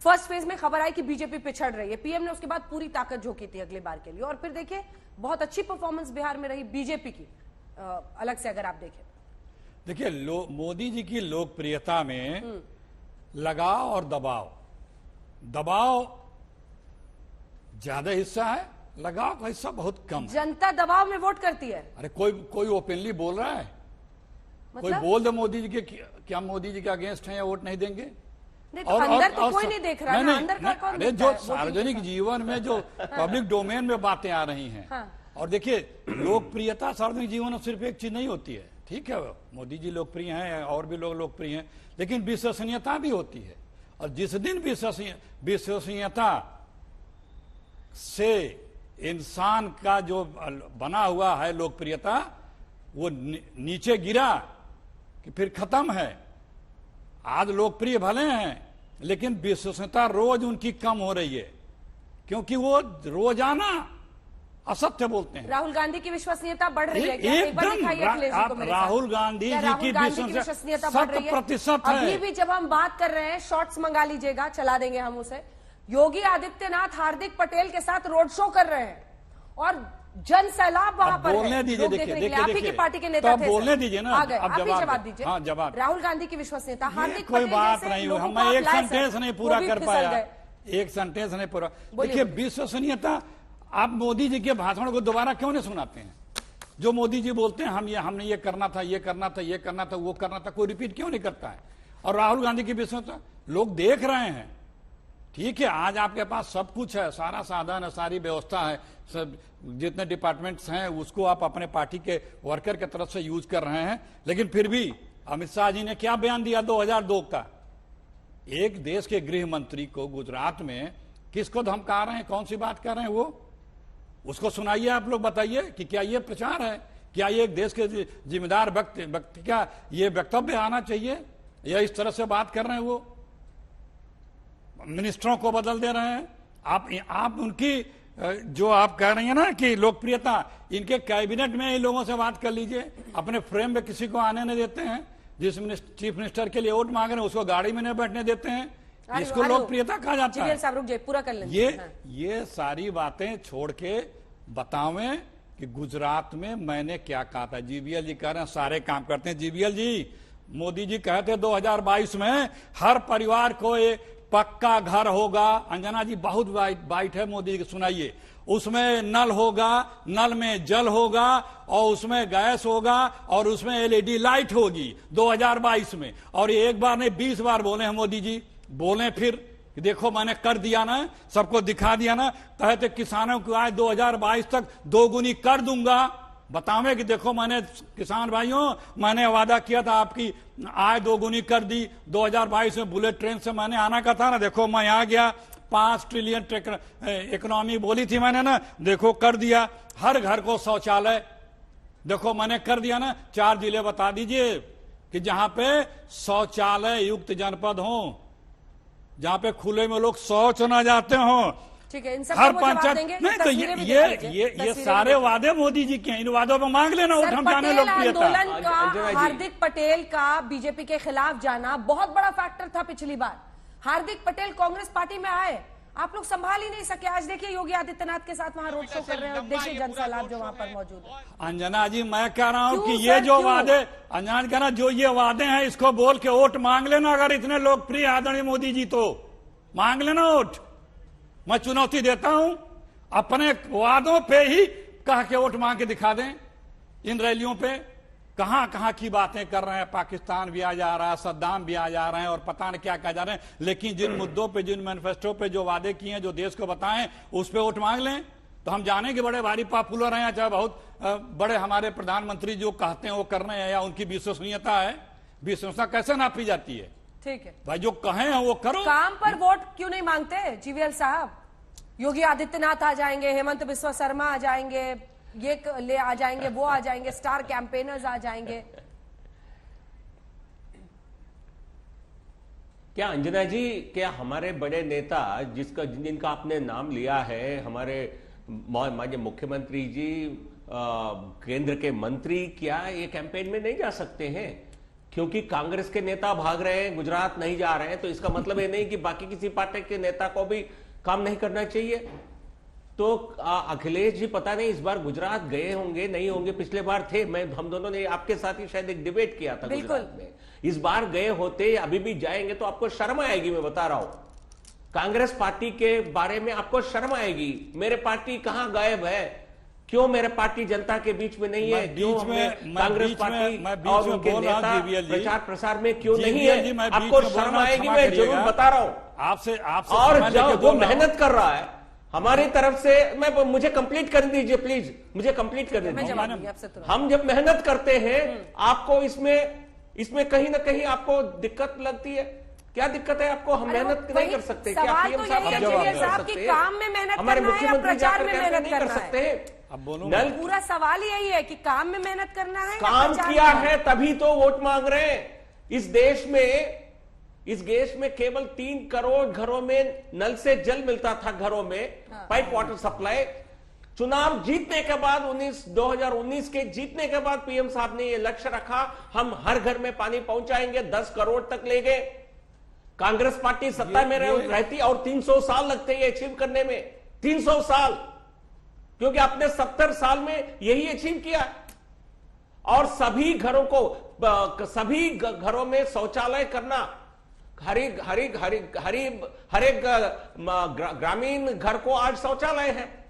फर्स्ट फेज में खबर आई कि बीजेपी पिछड़ रही है, पीएम ने उसके बाद पूरी ताकत झोंकी थी अगली बार के लिए, और फिर देखिए बहुत अच्छी परफॉर्मेंस बिहार में रही बीजेपी की। अलग से अगर आप देखें, देखिए मोदी जी की लोकप्रियता में लगाव और दबाव ज्यादा हिस्सा है, लगाव का हिस्सा बहुत कम है। जनता दबाव में वोट करती है। अरे कोई ओपनली बोल रहा है, कोई बोल दे मोदी जी के क्या मोदी जी के अगेंस्ट है या वोट नहीं देंगे? नहीं, तो अंदर तो कोई नहीं देख रहा है, अंदर का कौन अरे जो सार्वजनिक जीवन में जो पब्लिक डोमेन में बातें आ रही हैं, और देखिए लोकप्रियता सार्वजनिक जीवन में सिर्फ एक चीज नहीं होती है, ठीक है मोदी जी लोकप्रिय हैं और भी लोग लोकप्रिय हैं, लेकिन विश्वसनीयता भी होती है। और जिस दिन विश्वसनीयता से इंसान का जो बना हुआ है लोकप्रियता वो नीचे गिरा कि फिर खत्म है। आज लोकप्रिय भले हैं लेकिन विश्वसनीयता रोज उनकी कम हो रही है, क्योंकि वो रोजाना असत्य बोलते हैं। राहुल गांधी की विश्वसनीयता बढ़ रही है क्या? एक बार दिखाइए अखिलेश जी को मेरे साथ। राहुल गांधी जी की विश्वसनीयता बढ़ रही है 100% है। अभी भी जब हम बात कर रहे हैं, शॉर्ट्स मंगा लीजिएगा, चला देंगे हम उसे। योगी आदित्यनाथ हार्दिक पटेल के साथ रोड शो कर रहे हैं और जन सैलाब वहां पर बोलने दीजिए, देखिए आप ही की पार्टी के नेता थे, बोलने दीजिए ना, आप ही जवाब दीजिए। हाँ, जवाब। राहुल गांधी की विश्वसनीयता, हार्दिक कोई पटेल बात जैसे नहीं, लोगों हम को एक आप सेंटेंस नहीं पूरा कर पाया, एक सेंटेंस नहीं पूरा। देखिए बोलिए। विश्वसनीयता, आप मोदी जी के भाषण को दोबारा क्यों नहीं सुनाते हैं? जो मोदी जी बोलते हैं हमने ये करना था, ये करना था, ये करना था, वो करना था, कोई रिपीट क्यों नहीं करता है? और राहुल गांधी की विश्वसनीयता लोग देख रहे हैं, ठीक है आज आपके पास सब कुछ है, सारा साधन है, सारी व्यवस्था है, सब जितने डिपार्टमेंट्स हैं उसको आप अपने पार्टी के वर्कर के तरफ से यूज कर रहे हैं, लेकिन फिर भी अमित शाह जी ने क्या बयान दिया 2002 का? एक देश के गृह मंत्री को गुजरात में किसको धमका रहे हैं, कौन सी बात कर रहे हैं वो, उसको सुनाइए, आप लोग बताइए कि क्या ये प्रचार है? क्या ये एक देश के जिम्मेदार व्यक्ति का ये वक्तव्य आना चाहिए, या इस तरह से बात कर रहे हैं? वो मिनिस्टरों को बदल दे रहे हैं। आप उनकी जो आप कह रही हैं ना कि लोकप्रियता, इनके कैबिनेट में इन लोगों से बात कर लीजिए, अपने फ्रेम में किसी को आने नहीं देते हैं, जिस चीफ मिनिस्टर के लिए वोट मांग रहे हैं उसको गाड़ी में नहीं बैठने देते हैं, इसको लोकप्रियता कहा जाता है। साहब रुक जाइए, पूरा कर लेंगे। ये सारी बातें छोड़ के बतावें कि गुजरात में मैंने क्या कहा था। जीवीएल जी कह रहे हैं सारे काम करते हैं। जीवीएल जी, मोदी जी कहते 2022 में हर परिवार को एक पक्का घर होगा। अंजना जी बहुत बाइट है मोदी जी की, सुनाइए। उसमें नल होगा, नल में जल होगा, और उसमें गैस होगा, और उसमें एलईडी लाइट होगी 2022 में। और ये एक बार नहीं 20 बार बोले हैं मोदी जी, बोले फिर देखो मैंने कर दिया ना, सबको दिखा दिया ना, कहते किसानों की आय 2022 तक दोगुनी कर दूंगा। बतावे कि देखो मैंने किसान भाइयों, मैंने वादा किया था आपकी आय दोगुनी कर दी 2022 में, बुलेट ट्रेन से मैंने आना का था ना, देखो मैं आ गया, 5 ट्रिलियन इकोनॉमी बोली थी मैंने ना, देखो कर दिया। हर घर को शौचालय देखो मैंने कर दिया ना। 4 जिले बता दीजिए कि जहां पे शौचालय युक्त जनपद हो, जहां पे खुले में लोग शौच ना जाते हो। ठीक है, इन सब हर पंचायत नहीं, तो ये सारे वादे मोदी जी के हैं, इन वादों पर मांग लेना वोट, हम जाने लोकप्रियता। आंदोलन का हार्दिक पटेल का बीजेपी के खिलाफ जाना बहुत बड़ा फैक्टर था पिछली बार। हार्दिक पटेल कांग्रेस पार्टी में आए, आप लोग संभाल ही नहीं सके। आज देखिए योगी आदित्यनाथ के साथ वहां रोड शो कर रहे हैं, देखिए जन सैलाब जो वहां पर मौजूद है। अंजना जी मैं कह रहा हूं कि ये जो वादे, अंजना कह रहा जो ये वादे हैं इसको बोल के वोट मांग लेना। अगर इतने लोकप्रिय आदरणीय मोदी जी तो मांग लेना वोट। मैं चुनौती देता हूं, अपने वादों पे ही कह के वोट मांग के दिखा दें। इन रैलियों पे कहां कहां की बातें कर रहे हैं, पाकिस्तान भी आ जा रहा है, सद्दाम भी आ जा रहे हैं और पता नहीं क्या कह जा रहे हैं, लेकिन जिन मुद्दों पे, जिन मैनिफेस्टो पे जो वादे किए हैं, जो देश को बताएं, उस पे वोट मांग लें तो हम जाने कि बड़े भारी पॉपुलर हैं, चाहे बहुत बड़े हमारे प्रधानमंत्री जो कहते हैं वो कर रहे हैं, या उनकी विश्वसनीयता है। विश्वसनीयता कैसे नापी जाती है? ठीक है भाई, जो कहे हैं वो करो। काम पर वोट क्यों नहीं मांगते जीवीएल साहब? योगी आदित्यनाथ आ जाएंगे, हेमंत बिस्वा शर्मा आ जाएंगे, ये ले आ जाएंगे, वो आ जाएंगे, स्टार कैंपेनर्स आ जाएंगे। क्या अंजना जी, क्या हमारे बड़े नेता जिनका आपने नाम लिया है, हमारे माननीय मुख्यमंत्री जी, केंद्र के मंत्री, क्या ये कैंपेन में नहीं जा सकते हैं? क्योंकि कांग्रेस के नेता भाग रहे हैं, गुजरात नहीं जा रहे हैं, तो इसका मतलब ये नहीं कि बाकी किसी पार्टी के नेता को भी काम नहीं करना चाहिए। तो अखिलेश जी पता नहीं इस बार गुजरात गए होंगे, नहीं होंगे, पिछले बार थे, हम दोनों ने आपके साथ ही शायद एक डिबेट किया था गुजरात में। इस बार गए होते, अभी भी जाएंगे तो आपको शर्म आएगी। मैं बता रहा हूं, कांग्रेस पार्टी के बारे में आपको शर्म आएगी। मेरे पार्टी कहां गायब है? क्यों मेरे पार्टी जनता के बीच में नहीं है? क्यों कांग्रेस पार्टी और उनके नेता प्रचार प्रसार में क्यों नहीं है? आपको शर्म आएगी, मैं जरूर बता रहा हूं आपसे। और जब वो मेहनत कर रहा है हमारी तरफ से, मुझे कंप्लीट कर दीजिए प्लीज, मुझे कंप्लीट कर दीजिए। हम जब मेहनत करते हैं, आपको इसमें कहीं ना कहीं आपको दिक्कत लगती है। क्या दिक्कत है आपको? हम मेहनत नहीं कर सकते क्या? पीएम साहब की काम में मेहनत हमारे करना है या प्रचार में मेहनत नहीं कर सकते हैं? अब बोलो, पूरा सवाल यही है कि काम में मेहनत करना है, काम किया है तभी तो वोट मांग रहे हैं। इस देश में केवल 3 करोड़ घरों में नल से जल मिलता था, घरों में पाइप वाटर सप्लाई। चुनाव जीतने के बाद 2019 के जीतने के बाद पीएम साहब ने यह लक्ष्य रखा, हम हर घर में पानी पहुंचाएंगे, 10 करोड़ तक ले गए। कांग्रेस पार्टी सत्ता में रहती और 300 साल लगते ये अचीव करने में, 300 साल, क्योंकि आपने 70 साल में यही अचीव किया। और सभी घरों में शौचालय करना, हर एक ग्रामीण घर को आज शौचालय है।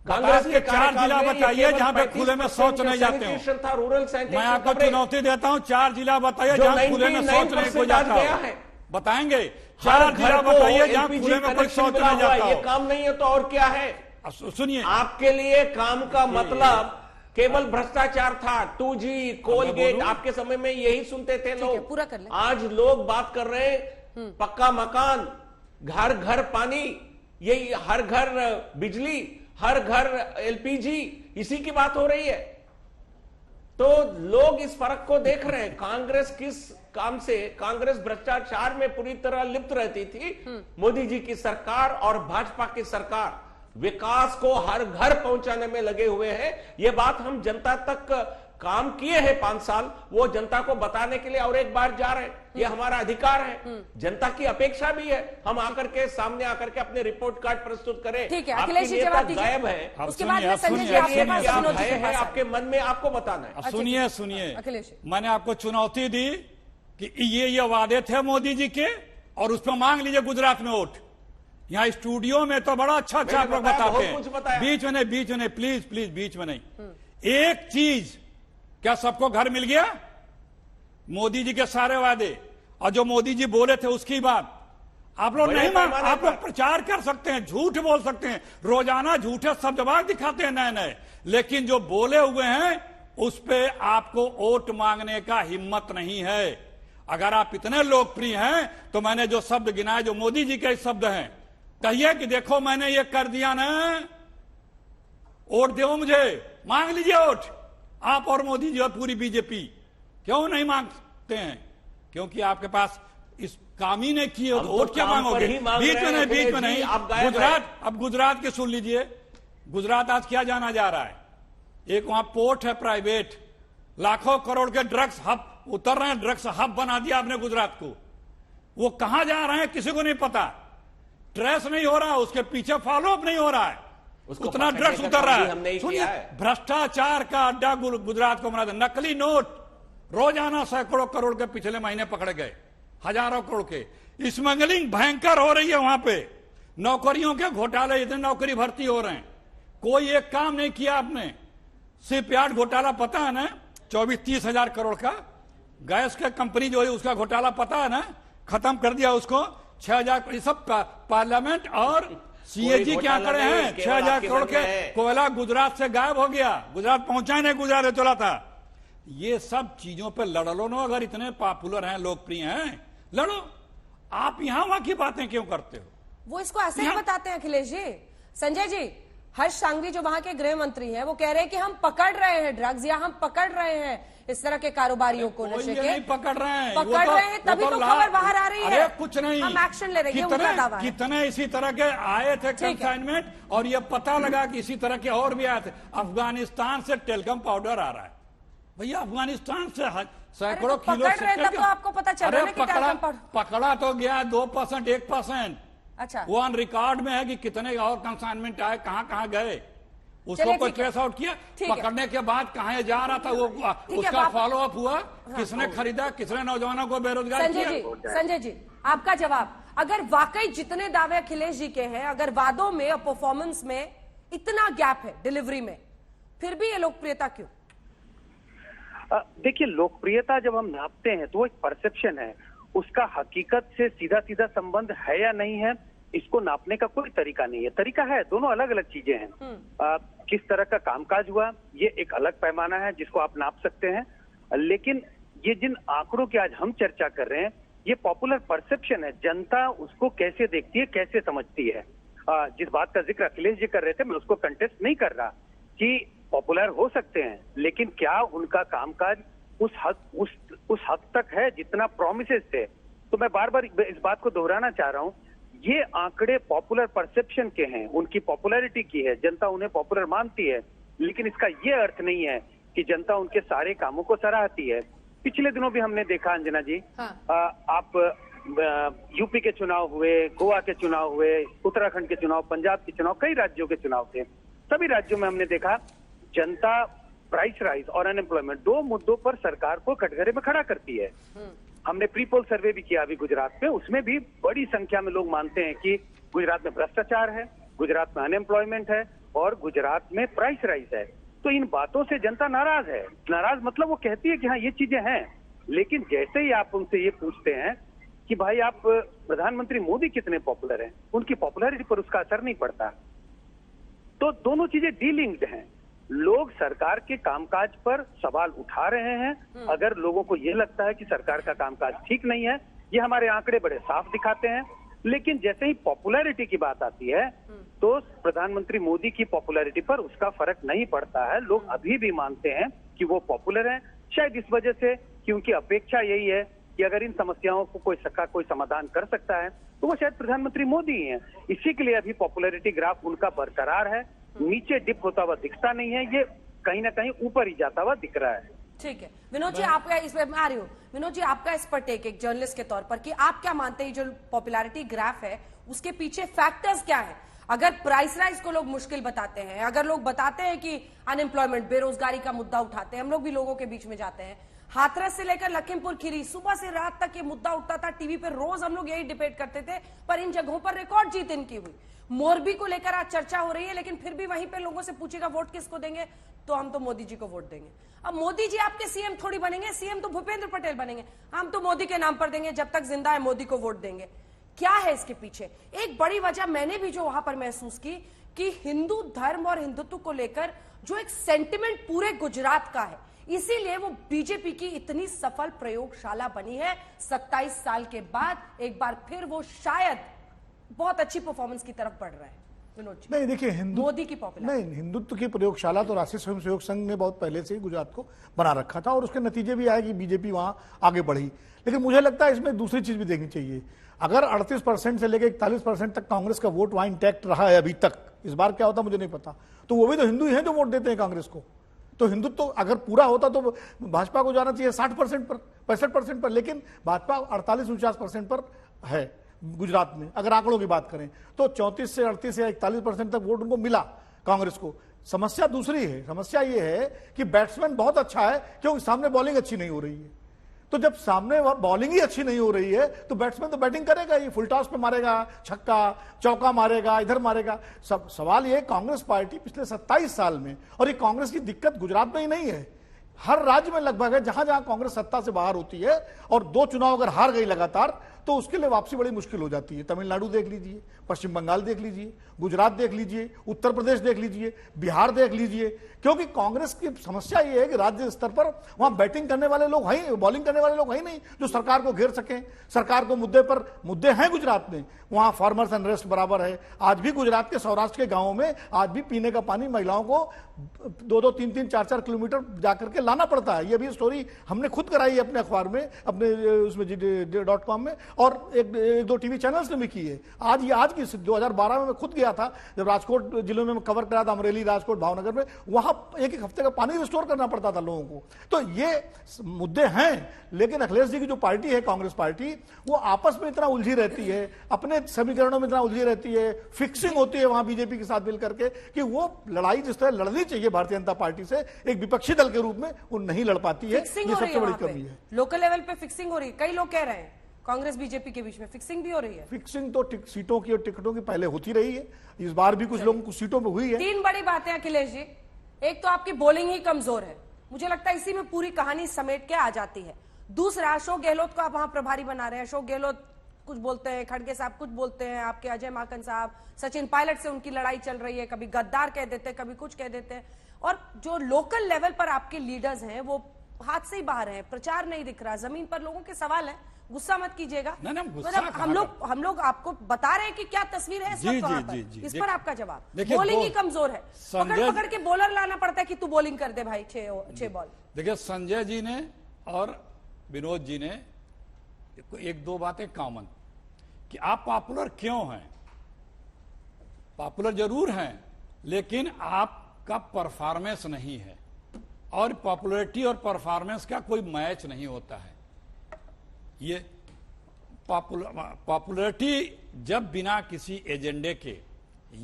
कांग्रेस के 4 जिला बताइए जहां पे खुले में शौच नहीं जाते हो। था रूरल सैनिटेशन। मैं आपको चुनौती देता हूं, 4 जिला बताइए जहां खुले में शौच नहीं कोई जाता है। बताएंगे 4 जिला बताइए जहां खुले में कोई शौच नहीं जाता हो। ये काम नहीं है तो और क्या है? सुनिए, आपके लिए काम का मतलब केवल भ्रष्टाचार था, 2G, कोलगेट, आपके समय में यही सुनते थे लोग। पूरा कर ले। आज लोग बात कर रहे हैं पक्का मकान, घर घर पानी, यही हर घर बिजली, हर घर LPG, इसी की बात हो रही है। तो लोग इस फर्क को देख रहे हैं। कांग्रेस किस काम से, कांग्रेस भ्रष्टाचार में पूरी तरह लिप्त रहती थी। मोदी जी की सरकार और भाजपा की सरकार विकास को हर घर पहुंचाने में लगे हुए हैं। ये बात हम जनता तक काम किए हैं 5 साल, वो जनता को बताने के लिए और एक बार जा रहे हैं। ये हमारा अधिकार है, जनता की अपेक्षा भी है। हम आकर के सामने आकर के अपने रिपोर्ट कार्ड प्रस्तुत करें। ठीक है, अखिलेश जी जवाब दीजिए। गायब है, उसके बाद में संजय जी आपके पास क्या है आपके मन में, आपको बताना है। सुनिए अखिलेश, मैंने आपको चुनौती दी कि ये वादे थे मोदी जी के, और उस पर मांग लीजिए गुजरात में वोट। यहाँ स्टूडियो में तो बड़ा अच्छा आप लोग बताते हैं, बीच में नहीं, प्लीज बीच में नहीं। एक चीज, क्या सबको घर मिल गया? मोदी जी के सारे वादे और जो मोदी जी बोले थे उसकी बात आप लोग नहीं मान। आप लोग प्रचार कर सकते हैं, झूठ बोल सकते हैं, रोजाना झूठे शब्दवाद दिखाते हैं नए नए, लेकिन जो बोले हुए हैं उस पे आपको वोट मांगने का हिम्मत नहीं है। अगर आप इतने लोकप्रिय हैं तो मैंने जो शब्द गिनाए, जो मोदी जी के शब्द हैं, कहिए कि देखो मैंने ये कर दिया ना, वोट दो मुझे, मांग लीजिए वोट। आप और मोदी जी और पूरी बीजेपी क्यों नहीं मांगते हैं? क्योंकि आपके पास इस काम ही नहीं किए, वोट क्या मांगोगे? बीच में नहीं। अब गुजरात के सुन लीजिए। गुजरात आज क्या जाना जा रहा है? एक वहां पोर्ट है प्राइवेट, लाखों करोड़ के ड्रग्स हब उतर रहे हैं, ड्रग्स हब बना दिया आपने गुजरात को। वो कहां जा रहे हैं किसी को नहीं पता, ट्रेस नहीं हो रहा, उसके पीछे फॉलोअप नहीं हो रहा है, उतना ड्रग्स उतर रहा है। सुनिए, भ्रष्टाचार का अड्डा गुजरात को बना दिया। नकली नोट रोजाना सैकड़ों करोड़ के पिछले महीने पकड़े गए, हजारों करोड़ के। स्मगलिंग भयंकर हो रही है वहां पे। नौकरियों के घोटाले, इतने नौकरी भर्ती हो रहे हैं, कोई एक काम नहीं किया आपने। शिपयार्ड घोटाला पता है ना, 24-30 हजार करोड़ का। गैस के कंपनी जो है उसका घोटाला पता है ना, खत्म कर दिया उसको। 6,000, ये सब पार्लियामेंट और सीएजी के आंकड़े हैं। 6,000 करोड़ के कोयला गुजरात से गायब हो गया, गुजरात पहुंचा ही नहीं, गुजरात चला था। ये सब चीजों पे लड़ लो ना, अगर इतने पॉपुलर हैं, लोकप्रिय हैं, लड़ो। आप यहां वहां की बातें क्यों करते हो? वो इसको ऐसे ही बताते हैं अखिलेश जी। संजय जी, हर्ष सांघवी जो वहां के गृह मंत्री हैं, वो कह रहे हैं कि हम पकड़ रहे हैं ड्रग्स, या हम पकड़ रहे हैं इस तरह के कारोबारियों को, नशे के। नहीं पकड़ रहे हैं, पकड़ रहे हैं, तभी तो खबर बाहर आ रही है। अरे कुछ नहीं, हम एक्शन ले रहे हैं, ये उनका दावा है। कितने इसी तरह के आए थे कंसाइनमेंट, और ये पता लगा कि इसी तरह के और भी आए थे। अफगानिस्तान से टेल्कम पाउडर आ रहा है भैया, अफगानिस्तान से सैकड़ों किलो से। तो आपको पता चल रहा है कि पकड़ा तो गया 2%, 1%। अच्छा, वो ऑन रिकॉर्ड में है कि कितने और कंसाइनमेंट आए, कहां कहां गए, उसको कोई ट्रेस आउट किया। पकड़ने के बाद कहां जा रहा था वो, उसका फॉलो अप हुआ, किसने खरीदा, किसने नौजवानों को बेरोजगार किया। संजय जी, आपका जवाब, अगर वाकई जितने दावे अखिलेश जी के हैं, अगर वादों में और परफॉर्मेंस में इतना गैप है डिलीवरी में, फिर भी ये लोकप्रियता क्यों? देखिए, लोकप्रियता जब हम नापते हैं तो वो एक परसेप्शन है, उसका हकीकत से सीधा सीधा संबंध है या नहीं है, इसको नापने का कोई तरीका नहीं है। तरीका है, दोनों अलग अलग चीजें हैं। किस तरह का कामकाज हुआ, ये एक अलग पैमाना है जिसको आप नाप सकते हैं। लेकिन ये जिन आंकड़ों की आज हम चर्चा कर रहे हैं, ये पॉपुलर परसेप्शन है, जनता उसको कैसे देखती है, कैसे समझती है। जिस बात का जिक्र अखिलेश जी कर रहे थे, मैं उसको कंटेस्ट नहीं कर रहा कि पॉपुलर हो सकते हैं, लेकिन क्या उनका कामकाज उस हद तक है जितना प्रोमिसेस थे। तो मैं बार बार इस बात को दोहराना चाह रहा हूं, ये आंकड़े पॉपुलर परसेप्शन के हैं, उनकी पॉपुलैरिटी की है, जनता उन्हें पॉपुलर मानती है, लेकिन इसका ये अर्थ नहीं है कि जनता उनके सारे कामों को सराहती है। पिछले दिनों भी हमने देखा अंजना जी, आप यूपी के चुनाव हुए, गोवा के चुनाव हुए, उत्तराखंड के चुनाव, पंजाब के चुनाव, कई राज्यों के चुनाव थे। सभी राज्यों में हमने देखा जनता प्राइस राइज और अनएम्प्लॉयमेंट, दो मुद्दों पर सरकार को कटघरे में खड़ा करती है। हमने प्री पोल सर्वे भी किया अभी गुजरात में, उसमें भी बड़ी संख्या में लोग मानते हैं कि गुजरात में भ्रष्टाचार है, गुजरात में अनएम्प्लॉयमेंट है और गुजरात में प्राइस राइज है। तो इन बातों से जनता नाराज है। नाराज मतलब वो कहती है कि हाँ ये चीजें हैं, लेकिन जैसे ही आप उनसे ये पूछते हैं कि भाई आप प्रधानमंत्री मोदी कितने पॉपुलर हैं, उनकी पॉपुलैरिटी पर उसका असर नहीं पड़ता। तो दोनों चीजें डीलिंक्ड हैं। लोग सरकार के कामकाज पर सवाल उठा रहे हैं। अगर लोगों को यह लगता है कि सरकार का कामकाज ठीक नहीं है, ये हमारे आंकड़े बड़े साफ दिखाते हैं। लेकिन जैसे ही पॉपुलैरिटी की बात आती है तो प्रधानमंत्री मोदी की पॉपुलैरिटी पर उसका फर्क नहीं पड़ता है। लोग अभी भी मानते हैं कि वो पॉपुलर हैं, शायद इस वजह से कि उनकी अपेक्षा यही है कि अगर इन समस्याओं को कोई समाधान कर सकता है तो वो शायद प्रधानमंत्री मोदी ही हैं। इसी के लिए अभी पॉपुलैरिटी ग्राफ उनका बरकरार है, नीचे डिप होता हुआ दिखता नहीं है, ये कहीं ना कहीं ऊपर ही जाता हुआ दिख रहा है। ठीक है विनोद जी, आपका इस पर आ रही हूँ। विनोद जी, आपका इस पर टेक एक जर्नलिस्ट के तौर पर कि आप क्या मानते हैं जो पॉपुलैरिटी ग्राफ है उसके पीछे फैक्टर्स क्या है? अगर प्राइस राइज को लोग मुश्किल बताते हैं, अगर लोग बताते हैं कि अनएम्प्लॉयमेंट, बेरोजगारी का मुद्दा उठाते हैं, हम लोग भी लोगों के बीच में जाते हैं, हाथरस से लेकर लखीमपुर खीरी सुबह से रात तक ये मुद्दा उठता था, टीवी पर रोज हम लोग यही डिबेट करते थे, पर इन जगहों पर रिकॉर्ड जीत इनकी हुई। मोरबी को लेकर आज चर्चा हो रही है, लेकिन फिर भी वहीं पे लोगों से पूछेगा वोट किसको देंगे, तो हम तो मोदी जी को वोट देंगे। अब मोदी जी आपके सीएम थोड़ी बनेंगे, सीएम तो भूपेंद्र पटेल बनेंगे, हम तो मोदी के नाम पर देंगे, जब तक जिंदा है मोदी को वोट देंगे। क्या है इसके पीछे? एक बड़ी वजह मैंने भी जो वहां पर महसूस की कि हिंदू धर्म और हिंदुत्व को लेकर जो एक सेंटिमेंट पूरे गुजरात का है, इसीलिए वो बीजेपी की इतनी सफल प्रयोगशाला बनी है। 27 साल के बाद एक बार फिर वो शायद बहुत अच्छी परफॉर्मेंस की तरफ बढ़ रहा है। विनोद जी, नहीं देखिए, मोदी की पॉपुलैरिटी, नहीं, हिंदुत्व की प्रयोगशाला तो राष्ट्रीय स्वयंसेवक संघ ने बहुत पहले से ही गुजरात को बना रखा था और उसके नतीजे भी आए कि बीजेपी वहां आगे बढ़ी। लेकिन मुझे लगता है इसमें दूसरी चीज भी देखनी चाहिए। अगर 38% से लेकर 41% तक कांग्रेस का वोट वहां इंटैक्ट रहा है अभी तक, इस बार क्या होता मुझे नहीं पता, तो वो भी तो हिंदू ही हैं जो वोट देते हैं कांग्रेस को। तो हिंदुत्व तो अगर पूरा होता तो भाजपा को जाना चाहिए 60% पर, 65% पर, लेकिन भाजपा 48-49% पर है गुजरात में। अगर आंकड़ों की बात करें तो 34 से 38 या 41% तक वोट उनको मिला कांग्रेस को। समस्या दूसरी है, समस्या ये है कि बैट्समैन बहुत अच्छा है क्योंकि सामने बॉलिंग अच्छी नहीं हो रही है। तो जब सामने बॉलिंग ही अच्छी नहीं हो रही है तो बैट्समैन तो बैटिंग करेगा ही, फुल टॉस पे मारेगा, छक्का चौका मारेगा, इधर मारेगा। सवाल ये, कांग्रेस पार्टी पिछले 27 साल में, और ये कांग्रेस की दिक्कत गुजरात में ही नहीं है, हर राज्य में लगभग है, जहां जहां कांग्रेस सत्ता से बाहर होती है और 2 चुनाव अगर हार गई लगातार तो उसके लिए वापसी बड़ी मुश्किल हो जाती है। तमिलनाडु देख लीजिए, पश्चिम बंगाल देख लीजिए, गुजरात देख लीजिए, उत्तर प्रदेश देख लीजिए, बिहार देख लीजिए, क्योंकि कांग्रेस की समस्या ये है कि राज्य स्तर पर वहां बैटिंग करने वाले लोग हैं, बॉलिंग करने वाले लोग हैं नहीं जो सरकार को घेर सकें। सरकार को मुद्दे हैं गुजरात में, वहां फार्मर्स अनरेस्ट बराबर है। आज भी गुजरात के सौराष्ट्र के गांवों में आज भी पीने का पानी महिलाओं को 2-2, 3-3, 4-4 किलोमीटर जाकर के लाना पड़ता है। ये भी स्टोरी हमने खुद कराई है अपने अखबार में, अपने उसमें GD.com में, और एक दो टीवी चैनल्स ने भी की है। आज की 2012 में मैं खुद गया था, जब राजकोट जिले में कवर करा था, अमरेली, राजकोट, भावनगर में, वहां एक हफ्ते का पानी रिस्टोर करना पड़ता था लोगों को। तो ये मुद्दे हैं, लेकिन अखिलेश जी की जो पार्टी है, कांग्रेस पार्टी, वो आपस में इतना उलझी रहती है, अपने समीकरणों में इतना उलझी रहती है, फिक्सिंग होती है वहां बीजेपी के साथ मिलकर के, कि वो लड़ाई जिस तरह लड़नी चाहिए भारतीय जनता पार्टी से एक विपक्षी दल के रूप में, वो नहीं लड़ पाती है। ये सबसे बड़ी कमी है। लोकल लेवल पे फिक्सिंग हो रही है, कई लोग कह रहे हैं कांग्रेस बीजेपी के बीच में फिक्सिंग भी हो रही है। फिक्सिंग तो सीटों की और टिकटों की पहले होती रही है, इस बार भी कुछ लोगों को सीटों पर हुई है। 3 बड़ी बातें अखिलेश जी, एक तो आपकी बॉलिंग ही कमजोर है, मुझे लगता है इसी में पूरी कहानी समेट के आ जाती है। दूसरा, अशोक गहलोत को आप वहां प्रभारी बना रहे हैं, अशोक गहलोत कुछ बोलते हैं, खड़गे साहब कुछ बोलते हैं, आपके अजय माकन साहब, सचिन पायलट से उनकी लड़ाई चल रही है, कभी गद्दार कह देते हैं, कभी कुछ कह देते हैं, और जो लोकल लेवल पर आपके लीडर्स हैं वो हाथ से ही बाहर हैं, प्रचार नहीं दिख रहा, जमीन पर लोगों के सवाल है, गुस्सा मत कीजिएगा, मतलब हम लोग आपको बता रहे हैं कि क्या तस्वीर है इस वक्त वहां पर, इस पर आपका जवाब। बॉलिंग ही कमजोर है, पकड़ के बॉलर लाना पड़ता है कि तू बॉलिंग कर दे भाई, 6 बॉल। देखिए, संजय जी ने और विनोद जी ने 1-2 बातें कॉमन, कि आप पॉपुलर क्यों हैं। पॉपुलर जरूर हैं, लेकिन आपका परफॉर्मेंस नहीं है, और पॉपुलैरिटी और परफॉर्मेंस का कोई मैच नहीं होता है। ये पॉपुलैरिटी जब बिना किसी एजेंडे के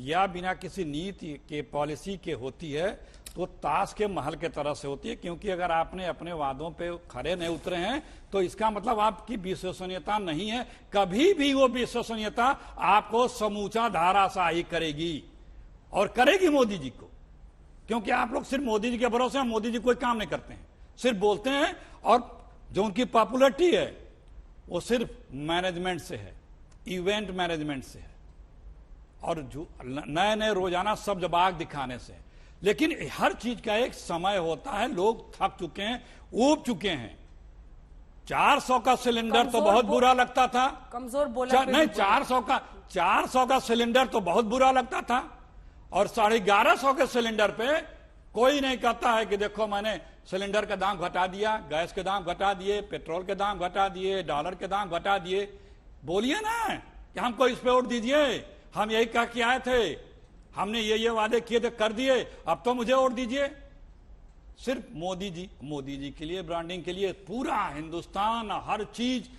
या बिना किसी नीति के, पॉलिसी के होती है, तो ताश के महल के तरह से होती है, क्योंकि अगर आपने अपने वादों पे खरे नहीं उतरे हैं तो इसका मतलब आपकी विश्वसनीयता नहीं है। कभी भी वो विश्वसनीयता आपको समूचा धाराशाही करेगी, और करेगी मोदी जी को, क्योंकि आप लोग सिर्फ मोदी जी के भरोसे हैं, मोदी जी कोई काम नहीं करते हैं, सिर्फ बोलते हैं, और जो उनकी पॉपुलैरिटी है वो सिर्फ मैनेजमेंट से है, इवेंट मैनेजमेंट से है, और जो नए रोजाना सब जबाग दिखाने से है। लेकिन हर चीज का एक समय होता है, लोग थक चुके हैं, ऊब चुके हैं। 400 का सिलेंडर तो बहुत बुरा लगता था, कमजोर बोला नहीं, 400 का सिलेंडर तो बहुत बुरा लगता था, और 1150 के सिलेंडर पे कोई नहीं कहता है कि देखो मैंने सिलेंडर का दाम घटा दिया, गैस के दाम घटा दिए, पेट्रोल के दाम घटा दिए, डॉलर के दाम घटा दिए। बोलिए ना कि हमको इस पे वोट दीजिए, हम यही कह के आए थे, हमने ये वादे किए थे, कर दिए, अब तो मुझे वोट दीजिए। सिर्फ मोदी जी के लिए, ब्रांडिंग के लिए पूरा हिंदुस्तान, हर चीज,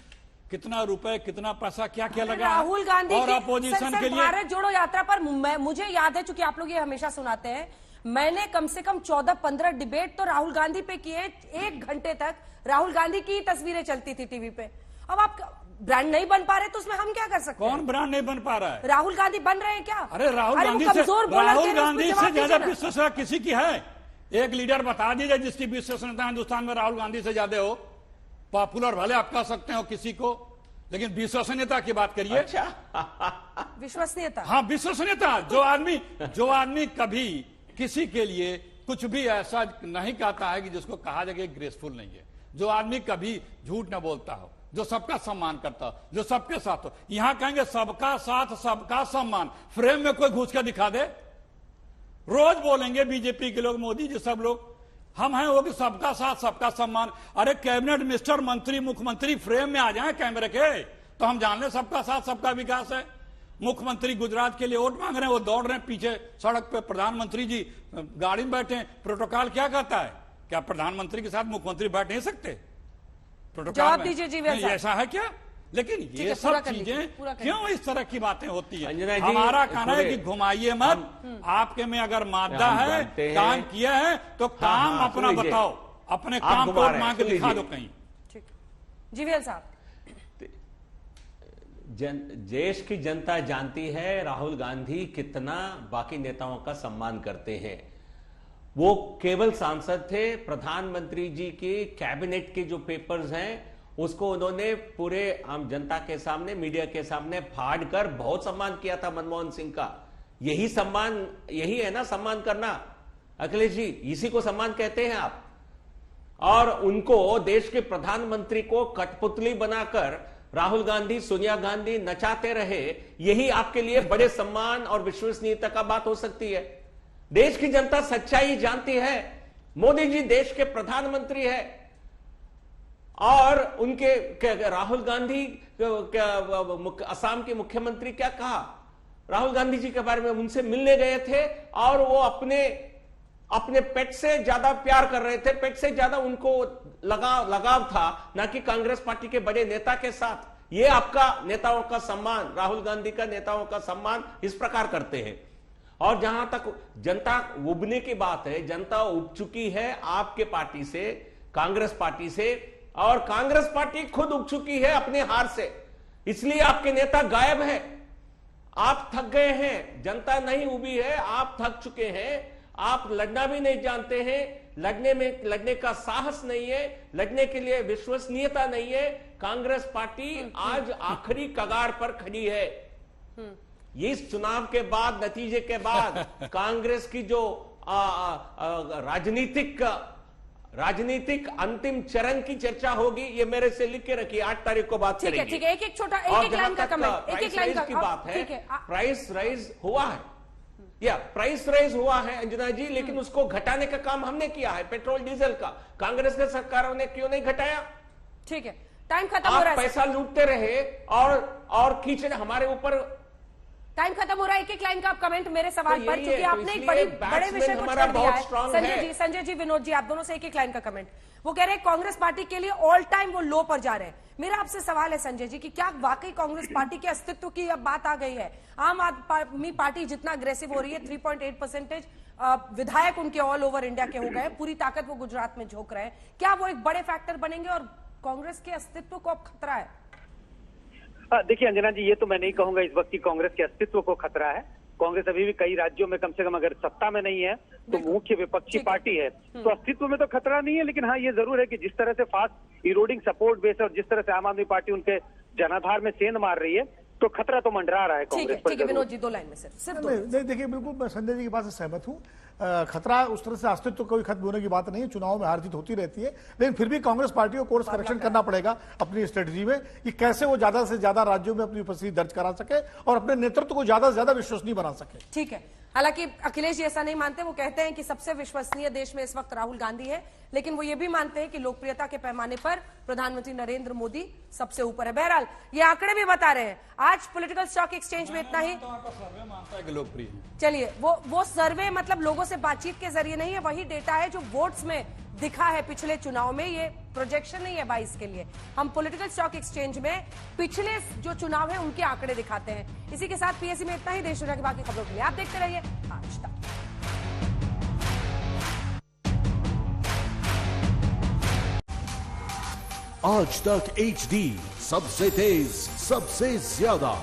कितना रुपए, कितना पैसा, क्या क्या लगा, राहुल गांधी और अपोजिशन के लिए। भारत जोड़ो यात्रा पर मुझे याद है, चूंकि आप लोग ये हमेशा सुनाते हैं, मैंने कम से कम 14-15 डिबेट तो राहुल गांधी पे किए, 1 घंटे तक राहुल गांधी की तस्वीरें चलती थी टीवी पे। अब आप ब्रांड नहीं बन पा रहे तो उसमें हम क्या कर सकते हैं? कौन ब्रांड नहीं बन पा रहा है? राहुल गांधी बन रहे हैं क्या? अरे राहुल गांधी से ज्यादा विश्वसनीयता किसी की है? एक लीडर बता दीजिए जिसकी विश्वसनीयता हिंदुस्तान में राहुल गांधी से ज्यादा हो। पॉपुलर भले आप कह सकते हो किसी को, लेकिन विश्वसनीयता की बात करिए। अच्छा, विश्वसनीयता, हाँ विश्वसनीयता। जो आदमी कभी किसी के लिए कुछ भी ऐसा नहीं कहता है कि जिसको कहा जाए ग्रेसफुल नहीं है, जो आदमी कभी झूठ न बोलता हो, जो सबका सम्मान करता हो, जो सबके साथ हो। यहां कहेंगे सबका साथ सबका सम्मान, फ्रेम में कोई घुस के दिखा दे। रोज बोलेंगे बीजेपी के लोग, मोदी जी, सब लोग, हम हैं वो कि सबका साथ सबका सम्मान। अरे कैबिनेट मिनिस्टर, मंत्री, मुख्यमंत्री फ्रेम में आ जाए कैमरे के, तो हम जान लें सबका साथ सबका विकास है। मुख्यमंत्री गुजरात के लिए वोट मांग रहे हैं, वो दौड़ रहे हैं पीछे सड़क पे, प्रधानमंत्री जी गाड़ी में बैठे हैं। प्रोटोकॉल क्या कहता है? क्या प्रधानमंत्री के साथ मुख्यमंत्री बैठ नहीं सकते? जवाब दीजिए जी। ऐसा है क्या? लेकिन ये सब चीजें क्यों इस तरह की बातें होती है? हमारा कहना है कि घुमाइए मत, आपके में अगर मादा है, काम किया है तो काम अपना बताओ, अपने काम को मांग के दिखा दो कहीं। जीवीएल साहब, देश की जनता जानती है राहुल गांधी कितना बाकी नेताओं का सम्मान करते हैं। वो केवल सांसद थे, प्रधानमंत्री जी की कैबिनेट के जो पेपर्स हैं उसको उन्होंने पूरे आम जनता के सामने, मीडिया के सामने फाड़ कर बहुत सम्मान किया था मनमोहन सिंह का। यही सम्मान, यही है ना सम्मान करना अखिलेश जी, इसी को सम्मान कहते हैं आप। और उनको, देश के प्रधानमंत्री को कठपुतली बनाकर राहुल गांधी, सोनिया गांधी नचाते रहे, यही आपके लिए बड़े सम्मान और विश्वसनीयता का बात हो सकती है। देश की जनता सच्चाई जानती है। मोदी जी देश के प्रधानमंत्री है और उनके राहुल गांधी असम के मुख्यमंत्री क्या कहा, राहुल गांधी जी के बारे में उनसे मिलने गए थे और वो अपने पेट से ज्यादा प्यार कर रहे थे, पेट से ज्यादा उनको लगाव था, ना कि कांग्रेस पार्टी के बड़े नेता के साथ। ये आपका नेताओं का सम्मान, राहुल गांधी का नेताओं का सम्मान इस प्रकार करते हैं। और जहां तक जनता उबने की बात है, जनता उब चुकी है आपके पार्टी से, कांग्रेस पार्टी से, और कांग्रेस पार्टी खुद उब चुकी है अपने हार से। इसलिए आपके नेता गायब है। आप थक गए हैं, जनता नहीं उबी है, आप थक चुके हैं। आप लड़ना भी नहीं जानते हैं, लड़ने का साहस नहीं है, लड़ने के लिए विश्वसनीयता नहीं है। कांग्रेस पार्टी आज आखिरी कगार पर खड़ी है। इस चुनाव के बाद, नतीजे के बाद कांग्रेस की जो राजनीतिक अंतिम चरण की चर्चा होगी, ये मेरे से लिख के रखिए, 8 तारीख को बात करेंगे। ठीक है, एक छोटा एक लाइन का कमेंट, एक लाइन की बात है, प्राइस राइज हुआ है, या प्राइस राइज हुआ है अंजना जी, लेकिन उसको घटाने का काम हमने किया है, पेट्रोल डीजल का। कांग्रेस के सरकारों ने क्यों नहीं घटाया? ठीक है, टाइम खत्म हो रहा है। पैसा लूटते रहे और कीचड़ हमारे ऊपर। टाइम खत्म हो रहा है। एक लाइन का आप कमेंट मेरे सवाल पर, क्योंकि आपने एक बड़े विषय को छोड़ दिया है। संजय जी, विनोद जी, आप दोनों से एक लाइन का कमेंट। वो कह रहे हैं कांग्रेस पार्टी के लिए ऑल टाइम वो लो पर जा रहे हैं। मेरा आपसे सवाल है संजय जी कि क्या वाकई कांग्रेस पार्टी के अस्तित्व की अब बात आ गई है? आम आदमी पार्टी जितना अग्रेसिव हो रही है, 3.8% विधायक उनके ऑल ओवर इंडिया के हो गए, पूरी ताकत वो गुजरात में झोंक रहे हैं, क्या वो एक बड़े फैक्टर बनेंगे और कांग्रेस के अस्तित्व को अब खतरा है? देखिए अंजना जी, ये तो मैं नहीं कहूंगा इस वक्त की कांग्रेस के अस्तित्व को खतरा है। कांग्रेस अभी भी कई राज्यों में कम से कम अगर सत्ता में नहीं है तो मुख्य विपक्षी पार्टी है, तो अस्तित्व में तो खतरा नहीं है। लेकिन हाँ, ये जरूर है कि जिस तरह से फास्ट इरोडिंग सपोर्ट बेस और जिस तरह से आम आदमी पार्टी उनके जनाधार में सेंध मार रही है, तो खतरा तो मंडरा रहा है कांग्रेस पर। ठीक है विनोद जी, 2 लाइन में सिर्फ नहीं, देखिए बिल्कुल मैं संजय जी की बात से सहमत हूँ। खतरा उस तरह से अस्तित्व कोई खत्म होने की बात नहीं है, चुनाव में हार जीत होती रहती है, लेकिन फिर भी कांग्रेस पार्टी को कोर्स करेक्शन करना पड़ेगा अपनी स्ट्रेटजी में कि कैसे वो ज्यादा से ज्यादा राज्यों में अपनी उपस्थिति दर्ज करा सके और अपने नेतृत्व को ज्यादा से ज्यादा विश्वसनीय बना सके। ठीक है, हालांकि अखिलेश जी ऐसा नहीं मानते। वो कहते हैं कि सबसे विश्वसनीय देश में इस वक्त राहुल गांधी है, लेकिन वो ये भी मानते हैं कि लोकप्रियता के पैमाने पर प्रधानमंत्री नरेंद्र मोदी सबसे ऊपर है। बहरहाल ये आंकड़े भी बता रहे हैं। आज पॉलिटिकल स्टॉक एक्सचेंज में इतना ही। सर्वे मानता है कि लोकप्रिय है। चलिए, वो सर्वे मतलब लोगों से बातचीत के जरिए नहीं है, वही डेटा है जो वोट्स में दिखा है पिछले चुनाव में। ये प्रोजेक्शन नहीं है 22 के लिए। हम पॉलिटिकल स्टॉक एक्सचेंज में पिछले जो चुनाव है उनके आंकड़े दिखाते हैं। इसी के साथ पीएससी में इतना ही। देश दुनिया की बाकी खबरों के लिए आप देखते रहिए आज तक। आज तक HD, सबसे तेज, सबसे ज्यादा।